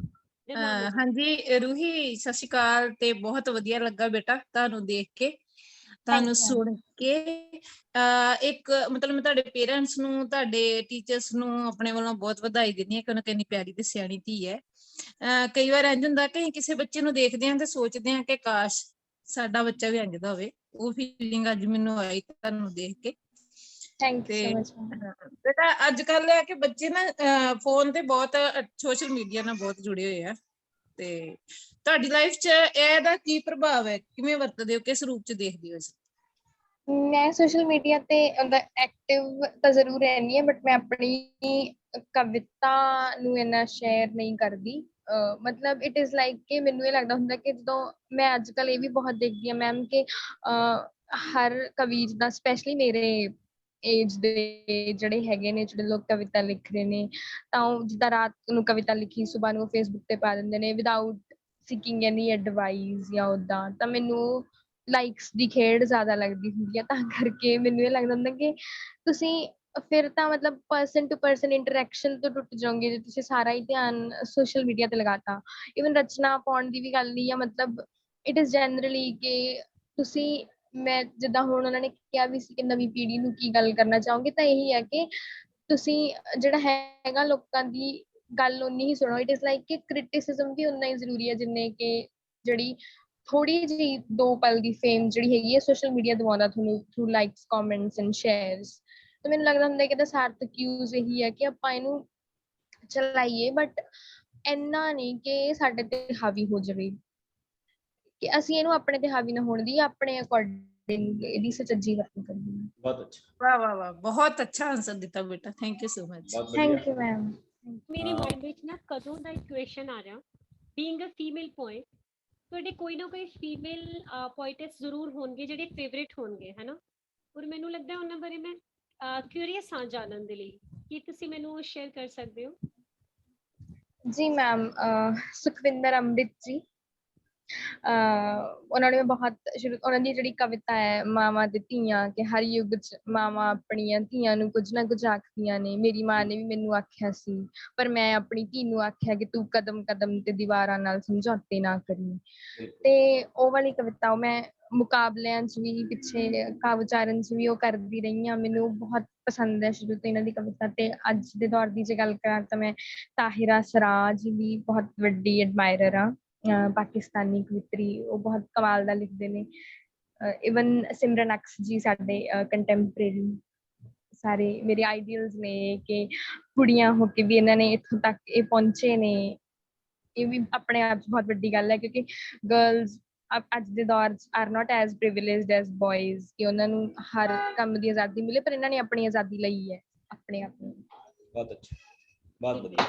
ਹਾਂਜੀ ਰੂਹੀ, ਸਤਿ ਸ਼੍ਰੀ ਅਕਾਲ। ਤੇ ਬਹੁਤ ਵਧੀਆ ਲੱਗਾ ਬੇਟਾ ਤੁਹਾਨੂੰ ਦੇਖ ਕੇ, ਤੁਹਾਨੂੰ ਸੁਣ ਕੇ। ਇੱਕ ਮਤਲਬ ਮੈਂ ਤੁਹਾਡੇ ਪੇਰੈਂਟਸ ਨੂੰ, ਤੁਹਾਡੇ ਟੀਚਰਸ ਨੂੰ ਆਪਣੇ ਵੱਲੋਂ ਬਹੁਤ ਵਧਾਈ ਦਿੰਦੀ ਹਾਂ ਕਿ ਉਹਨਾਂ ਕਿੰਨੀ ਪਿਆਰੀ ਤੇ ਸਿਆਣੀ ਧੀ ਹੈ। ਕਈ ਵਾਰ ਇੰਝ ਹੁੰਦਾ ਕਿ ਅਸੀਂ ਕਿਸੇ ਬੱਚੇ ਨੂੰ ਦੇਖਦੇ ਹਾਂ ਤੇ ਸੋਚਦੇ ਹਾਂ ਕਿ ਕਾਸ਼ ਸਾਡਾ ਬੱਚਾ ਵੀ ਇੰਝ ਦਾ ਹੋਵੇ। ਉਹ ਫੀਲਿੰਗ ਅੱਜ ਮੈਨੂੰ ਆਈ ਤੁਹਾਨੂੰ ਦੇਖ ਕੇ। ਬੇਟਾ ਅੱਜ ਕੱਲ ਹੈ ਕਿ ਬੱਚੇ ਨਾ ਫੋਨ ਤੇ ਬਹੁਤ, ਸੋਸ਼ਲ ਮੀਡੀਆ ਨਾਲ ਬਹੁਤ ਜੁੜੇ ਹੋਏ ਆ, ਤੇ ਤੁਹਾਡੀ ਲਾਈਫ 'ਚ ਇਹਦਾ ਕੀ ਪ੍ਰਭਾਵ ਹੈ? ਕਿਵੇਂ ਵਰਤਦੇ ਹੋ? ਕਿਸ ਰੂਪ 'ਚ ਦੇਖਦੇ ਹੋ? ਮੈਂ ਸੋਸ਼ਲ ਮੀਡੀਆ ਤੇ ਐਕਟਿਵ ਤਾਂ ਜ਼ਰੂਰ ਰਹਿੰਦੀ ਹਾਂ, ਬਟ ਮੈਂ ਆਪਣੀ ਕਵਿਤਾ ਨੂੰ ਇੰਨਾ ਸ਼ੇਅਰ ਨਹੀਂ ਕਰਦੀ। ਮਤਲਬ ਇਟ ਇਜ਼ ਲਾਈਕ ਕਿ ਮੈਨੂੰ ਇਹ ਲੱਗਦਾ ਹੁੰਦਾ ਕਿ ਜਦੋਂ ਮੈਂ ਅੱਜ ਕੱਲ੍ਹ ਇਹ ਵੀ ਬਹੁਤ ਦੇਖਦੀ ਹਾਂ ਮੈਮ ਕਿ ਹਰ ਕਵੀ ਜਿੱਦਾਂ ਸਪੈਸ਼ਲੀ ਮੇਰੇ ਏਜ ਦੇ ਜਿਹੜੇ ਹੈਗੇ ਨੇ, ਜਿਹੜੇ ਲੋਕ ਕਵਿਤਾ ਲਿਖ ਰਹੇ ਨੇ, ਤਾਂ ਉਹ ਜਿੱਦਾਂ ਰਾਤ ਨੂੰ ਕਵਿਤਾ ਲਿਖੀ ਸੁਬਾਹ ਨੂੰ ਫੇਸਬੁੱਕ ਤੇ ਪਾ ਦਿੰਦੇ ਨੇ ਵਿਦਆਊਟ ਸੀਕਿੰਗ ਐਨੀ ਐਡਵਾਈਸ ਜਾਂ ਉੱਦਾਂ, ਤਾਂ ਮੈਨੂੰ ਲਾਈਕਸ ਦੀ ਖੇਡ ਜ਼ਿਆਦਾ ਲੱਗਦੀ ਹੁੰਦੀ ਆ, ਤਾਂ ਕਰਕੇ ਮੈਨੂੰ ਇਹ ਲੱਗਦਾ ਹੁੰਦਾ ਕਿ ਤੁਸੀਂ ਫਿਰ ਤਾਂ ਮਤਲਬ ਪਰਸਨ ਟੂ ਪਰਸਨ ਇੰਟਰੈਕਸ਼ਨ ਤੋਂ ਟੁੱਟ ਜਾਓਗੇ ਜੇ ਤੁਸੀਂ ਸਾਰਾ ਹੀ ਧਿਆਨ ਸੋਸ਼ਲ ਮੀਡੀਆ ਤੇ ਲਗਾਤਾ। ਇਵਨ ਰਚਨਾ ਪਾਉਣ ਦੀ ਵੀ ਗੱਲ ਨਹੀਂ ਆ, ਮਤਲਬ ਇਟ ਇਜ਼ ਜਨਰਲੀ ਕਿ ਤੁਸੀਂ, ਮੈਂ ਜਿੱਦਾਂ ਹੁਣ ਉਹਨਾਂ ਨੇ ਕਿਹਾ ਵੀ ਸੀ ਕਿ ਨਵੀਂ ਪੀੜ੍ਹੀ ਨੂੰ ਕੀ ਗੱਲ ਕਰਨਾ ਚਾਹੋਗੇ, ਤਾਂ ਇਹੀ ਹੈ ਕਿ ਤੁਸੀਂ ਜਿਹੜਾ ਹੈਗਾ ਲੋਕਾਂ ਦੀ ਗੱਲ ਉਨੀ ਹੀ ਸੁਣੋ। ਇਟ ਇਜ਼ ਲਾਈਕ ਕਿ ਕ੍ਰਿਟਿਸਿਜ਼ਮ ਵੀ ਉਨਾ ਹੀ ਜ਼ਰੂਰੀ ਹੈ ਜਿੰਨੇ ਕਿ ਜਿਹੜੀ ਥੋੜੀ ਜਿਹੀ 2 ਪਲ ਦੀ ਫੇਮ ਜਿਹੜੀ ਹੈਗੀ ਹੈ ਸੋਸ਼ਲ ਮੀਡੀਆ ਦਵਾਉਂਦਾ ਤੁਹਾਨੂੰ through likes, comments and shares. ਤਾਂ ਮੈਨੂੰ ਲੱਗਦਾ ਹੁੰਦਾ ਕਿ ਇਹਦਾ ਸਾਰਥਕ ਯੂਜ਼ ਇਹੀ ਹੈ ਕਿ ਆਪਾਂ ਇਹਨੂੰ ਚਲਾਈਏ, ਬਟ ਇੰਨਾ ਨਹੀਂ ਕਿ ਇਹ ਸਾਡੇ ਤੇ ਹਾਵੀ ਹੋ ਜਾਵੇ, ਕਿ ਅਸੀਂ ਇਹਨੂੰ ਆਪਣੇ ਤੇ ਹਾਵੀ ਨਾ ਹੋਣ ਦੀ, ਆਪਣੇ ਅਕੋਰਡਿੰਗ ਇਹਦੀ ਸੁਚੱਜੀ ਵਰਤੋਂ ਕਰਨੀ ਹੈ। ਬਹੁਤ ਅੱਛਾ, ਵਾਹ ਵਾਹ ਵਾਹ, ਬਹੁਤ ਅੱਛਾ ਆਨਸਰ ਦਿੱਤਾ ਬੇਟਾ, ਥੈਂਕ ਯੂ ਸੋ ਮਚ। ਬਹੁਤ ਵਧੀਆ। Thank you ma'am. ਮੇਰੇ ਮਾਈਂਡ ਵਿੱਚ ਨਾ ਕਦੋਂ ਦਾ ਇੱਕ ਕੁਐਸਚਨ ਆ ਰਿਹਾ, ਬੀਇੰਗ ਅ ਫੀਮੇਲ ਪੋਇਟ, ਤੁਹਾਡੇ ਕੋਈ ਨਾ ਕੋਈ ਫੀਮੇਲ ਪੋਇਟਸ ਜ਼ਰੂਰ ਹੋਣਗੇ ਜਿਹੜੇ ਫੇਵਰੇਟ ਹੋਣਗੇ, ਹੈ ਨਾ? ਔਰ ਮੈਨੂੰ ਲੱਗਦਾ ਉਹਨਾਂ ਬਾਰੇ ਮੈਂ ਕਿਊਰੀਅਸ ਹਾਂ ਜਾਣਨ ਦੇ ਲਈ, ਕੀ ਤੁਸੀਂ ਮੈਨੂੰ ਸ਼ੇਅਰ ਕਰ ਸਕਦੇ ਹੋ? ਜੀ ਮੈਮ, ਸੁਖਵਿੰਦਰ ਅੰਮ੍ਰਿਤ ਜੀ, ਉਹਨਾਂ ਨੇ ਬਹੁਤ ਉਹਨਾਂ ਦੀ ਜਿਹੜੀ ਕਵਿਤਾ ਹੈ ਮਾਵਾਂ ਤੇ ਧੀਆਂ, ਕਿ ਹਰ ਯੁੱਗ 'ਚ ਮਾਵਾਂ ਆਪਣੀਆਂ ਧੀਆਂ ਨੂੰ ਕੁਝ ਨਾ ਕੁਝ ਆਖਦੀਆਂ ਨੇ। ਮੇਰੀ ਮਾਂ ਨੇ ਵੀ ਮੈਨੂੰ ਆਖਿਆ ਸੀ, ਪਰ ਮੈਂ ਆਪਣੀ ਧੀ ਨੂੰ ਆਖਿਆ ਕਿ ਤੂੰ ਕਦਮ ਕਦਮ ਤੇ ਦੀਵਾਰਾਂ ਨਾਲ ਸਮਝੌਤੇ ਨਾ ਕਰੀ। ਤੇ ਉਹ ਵਾਲੀ ਕਵਿਤਾ ਉਹ ਮੈਂ ਮੁਕਾਬਲਿਆਂ 'ਚ ਵੀ, ਪਿੱਛੇ ਕਾਵ ਉਚਾਰਨ 'ਚ ਵੀ ਉਹ ਕਰਦੀ ਰਹੀ ਹਾਂ। ਮੈਨੂੰ ਬਹੁਤ ਪਸੰਦ ਹੈ ਸ਼ੁਰੂ ਤੋਂ ਇਹਨਾਂ ਦੀ ਕਵਿਤਾ। ਤੇ ਅੱਜ ਦੇ ਦੌਰ ਦੀ ਜੇ ਗੱਲ ਕਰਾਂ ਤਾਂ ਮੈਂ ਤਾਹਿਰਾ ਸਰਾਜ ਦੀ ਬਹੁਤ ਵੱਡੀ ਐਡਮਾਇਰਰ ਹਾਂ, ਪਾਕਿਸਤਾਨੀ ਕਵਿਤਰੀ। ਉਹ ਬਹੁਤ ਕਮਾਲ ਦਾ ਲਿਖਦੇ ਨੇ। ਇਵਨ ਸਿਮਰਨ ਅਕਸ ਜੀ ਸਾਡੇ ਕੰਟੈਂਪਰੇਰੀ ਸਾਰੇ ਮੇਰੇ ਆਈਡੀਅਲਸ ਨੇ, ਕਿ ਕੁੜੀਆਂ ਹੋ ਕੇ ਵੀ ਇਹਨਾਂ ਨੇ ਇੱਥੋਂ ਤੱਕ ਇਹ ਪਹੁੰਚੇ ਨੇ। ਇਹ ਵੀ ਆਪਣੇ ਆਪ 'ਚ ਬਹੁਤ ਵੱਡੀ ਗੱਲ ਹੈ, ਕਿਉਂਕਿ ਗਰਲਸ ਅੱਜ ਦੇ ਦੌਰ 'ਚ are not as privileged as ਬॉयਜ਼, ਕਿ ਉਹਨਾਂ ਨੂੰ ਹਰ ਕੰਮ ਦੀ ਆਜ਼ਾਦੀ ਮਿਲੇ, ਪਰ ਇਹਨਾਂ ਨੇ ਆਪਣੀ ਆਜ਼ਾਦੀ ਲਈ ਹੈ ਆਪਣੇ ਆਪ ਨੂੰ। ਬਹੁਤ ਅੱਛਾ, ਬਹੁਤ ਵਧੀਆ।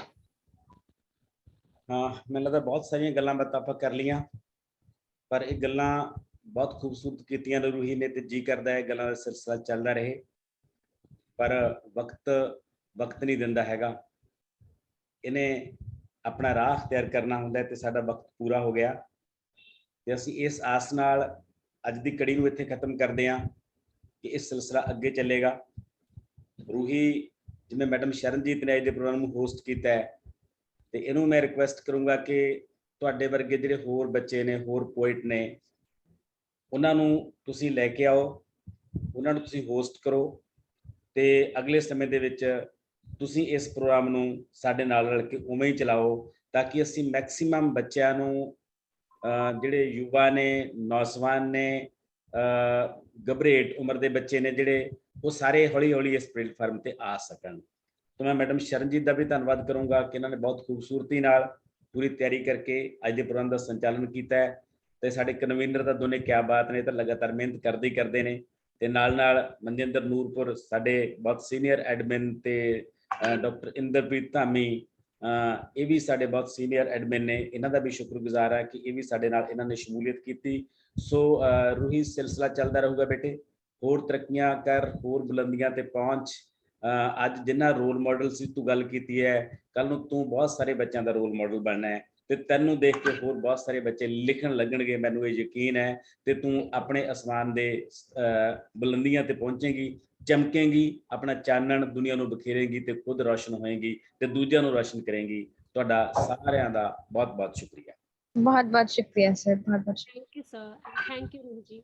ਹਾਂ, ਮੈਨੂੰ ਲੱਗਦਾ ਬਹੁਤ ਸਾਰੀਆਂ ਗੱਲਾਂ ਬਾਤਾਂ ਆਪਾਂ ਕਰ ਲਈਆਂ, ਪਰ ਇਹ ਗੱਲਾਂ ਬਹੁਤ ਖੂਬਸੂਰਤ ਕੀਤੀਆਂ ਨੇ ਰੂਹੀ ਨੇ, ਤੇ ਜੀ ਕਰਦਾ ਹੈ ਗੱਲਾਂ ਦਾ ਸਿਲਸਿਲਾ ਚੱਲਦਾ ਰਹੇ, ਪਰ ਵਕਤ ਨਹੀਂ ਦਿੰਦਾ ਹੈਗਾ। ਇਹਨੇ ਆਪਣਾ ਰਾਹ ਅਖਤਿਆਰ ਕਰਨਾ ਹੁੰਦਾ, ਤੇ ਸਾਡਾ ਵਕਤ ਪੂਰਾ ਹੋ ਗਿਆ, ਤੇ ਅਸੀਂ ਇਸ ਆਸ ਨਾਲ ਅੱਜ ਦੀ ਕੜੀ ਨੂੰ ਇੱਥੇ ਖਤਮ ਕਰਦੇ ਹਾਂ ਕਿ ਇਹ ਸਿਲਸਿਲਾ ਅੱਗੇ ਚੱਲੇਗਾ। ਰੂਹੀ, ਜਿਵੇਂ ਮੈਡਮ ਸ਼ਰਨਜੀਤ ਨੇ ਅੱਜ ਦੇ ਪ੍ਰੋਗਰਾਮ ਨੂੰ ਹੋਸਟ ਕੀਤਾ ਹੈ, ਤੇ ਇਹਨੂੰ ਮੈਂ ਰਿਕੁਐਸਟ ਕਰੂੰਗਾ ਕਿ ਤੁਹਾਡੇ ਵਰਗੇ ਜਿਹੜੇ ਹੋਰ ਬੱਚੇ ਨੇ, ਹੋਰ ਪੋਇਟ ਨੇ, ਉਹਨਾਂ ਨੂੰ ਤੁਸੀਂ ਲੈ ਕੇ ਆਓ, ਉਹਨਾਂ ਨੂੰ ਤੁਸੀਂ ਹੋਸਟ ਕਰੋ, ਤੇ ਅਗਲੇ ਸਮੇਂ ਦੇ ਵਿੱਚ ਤੁਸੀਂ ਇਸ ਪ੍ਰੋਗਰਾਮ ਨੂੰ ਸਾਡੇ ਨਾਲ ਰਲ ਕੇ ਉਵੇਂ ਹੀ ਚਲਾਓ, ਤਾਂ ਕਿ ਅਸੀਂ ਮੈਕਸੀਮਮ ਬੱਚਿਆਂ ਨੂੰ, ਜਿਹੜੇ ਯੁਵਾ ਨੇ, ਨੌਜਵਾਨ ਨੇ, ਗਬਰੇਟ ਉਮਰ ਦੇ ਬੱਚੇ ਨੇ ਜਿਹੜੇ, ਉਹ ਸਾਰੇ ਹੌਲੀ ਹੌਲੀ ਇਸ ਪਲੇਟਫਾਰਮ ਤੇ ਆ ਸਕਣ। ਤਾਂ ਮੈਂ ਮੈਡਮ ਸ਼ਰਨਜੀਤ ਦਾ ਵੀ ਧੰਨਵਾਦ ਕਰੂੰਗਾ ਕਿ ਇਹਨਾਂ ਨੇ ਬਹੁਤ ਖੂਬਸੂਰਤੀ ਨਾਲ ਪੂਰੀ ਤਿਆਰੀ ਕਰਕੇ ਅੱਜ ਦੇ ਪ੍ਰੋਗਰਾਮ ਦਾ ਸੰਚਾਲਨ ਕੀਤਾ ਹੈ, ਤੇ ਸਾਡੇ ਕਨਵੀਨਰ ਤਾਂ ਦੋਨੇ ਕਿਆ ਬਾਤ ਨੇ, ਤਾਂ ਲਗਾਤਾਰ ਮਿਹਨਤ ਕਰਦੇ ਨੇ, ਤੇ ਨਾਲ ਮਨਜਿੰਦਰ ਨੂਰਪੁਰ ਸਾਡੇ ਬਹੁਤ ਸੀਨੀਅਰ ਐਡਮਿਨ, ਤੇ ਡਾਕਟਰ ਇੰਦਰਪ੍ਰੀਤ ਧਾਮੀ, ਇਹ ਵੀ ਸਾਡੇ ਬਹੁਤ ਸੀਨੀਅਰ ਐਡਮਿਨ ਨੇ। ਇਹਨਾਂ ਦਾ ਵੀ ਸ਼ੁਕਰਗੁਜ਼ਾਰ ਹੈ ਕਿ ਇਹ ਵੀ ਸਾਡੇ ਨਾਲ ਇਹਨਾਂ ਨੇ ਸ਼ਮੂਲੀਅਤ ਕੀਤੀ। ਸੋ ਰੂਹੀ, ਸਿਲਸਿਲਾ ਚੱਲਦਾ ਰਹੂਗਾ ਬੇਟੇ, ਹੋਰ ਤਰੱਕੀਆਂ ਕਰ, ਹੋਰ ਬੁਲੰਦੀਆਂ ਤੇ ਪਹੁੰਚ। ਅੱਜ ਜਿੰਨਾ ਰੋਲ ਮਾਡਲ ਸੀ ਤੂੰ ਗੱਲ ਕੀਤੀ ਹੈ, ਕੱਲ ਨੂੰ ਤੂੰ ਬਹੁਤ ਸਾਰੇ ਬੱਚਿਆਂ ਦਾ ਰੋਲ ਮਾਡਲ ਬਣਨਾ ਹੈ, ਤੇ ਤੈਨੂੰ ਦੇਖ ਕੇ ਹੋਰ ਬਹੁਤ ਸਾਰੇ ਬੱਚੇ ਲਿਖਣ ਲੱਗਣਗੇ, ਮੈਨੂੰ ਇਹ ਯਕੀਨ ਹੈ। ਤੇ ਤੂੰ ਆਪਣੇ ਅਸਮਾਨ ਦੇ ਬੁਲੰਦੀਆਂ ਤੇ ਪਹੁੰਚੇਗੀ, ਚਮਕੇਗੀ, ਆਪਣਾ ਚਾਨਣ ਦੁਨੀਆ ਨੂੰ ਬਖੇਰੇਗੀ, ਤੇ ਖੁਦ ਰੋਸ਼ਨ ਹੋਏਗੀ, ਤੇ ਦੂਜਿਆਂ ਨੂੰ ਰੋਸ਼ਨ ਕਰੇਗੀ। ਤੁਹਾਡਾ ਸਾਰਿਆਂ ਦਾ ਬਹੁਤ ਬਹੁਤ ਸ਼ੁਕਰੀਆ। ਬਹੁਤ ਬਹੁਤ ਸ਼ੁਕਰੀਆ ਸਰ, ਬਹੁਤ ਬਹੁਤ thank you sir, thank you ਰੂਹੀ ਜੀ।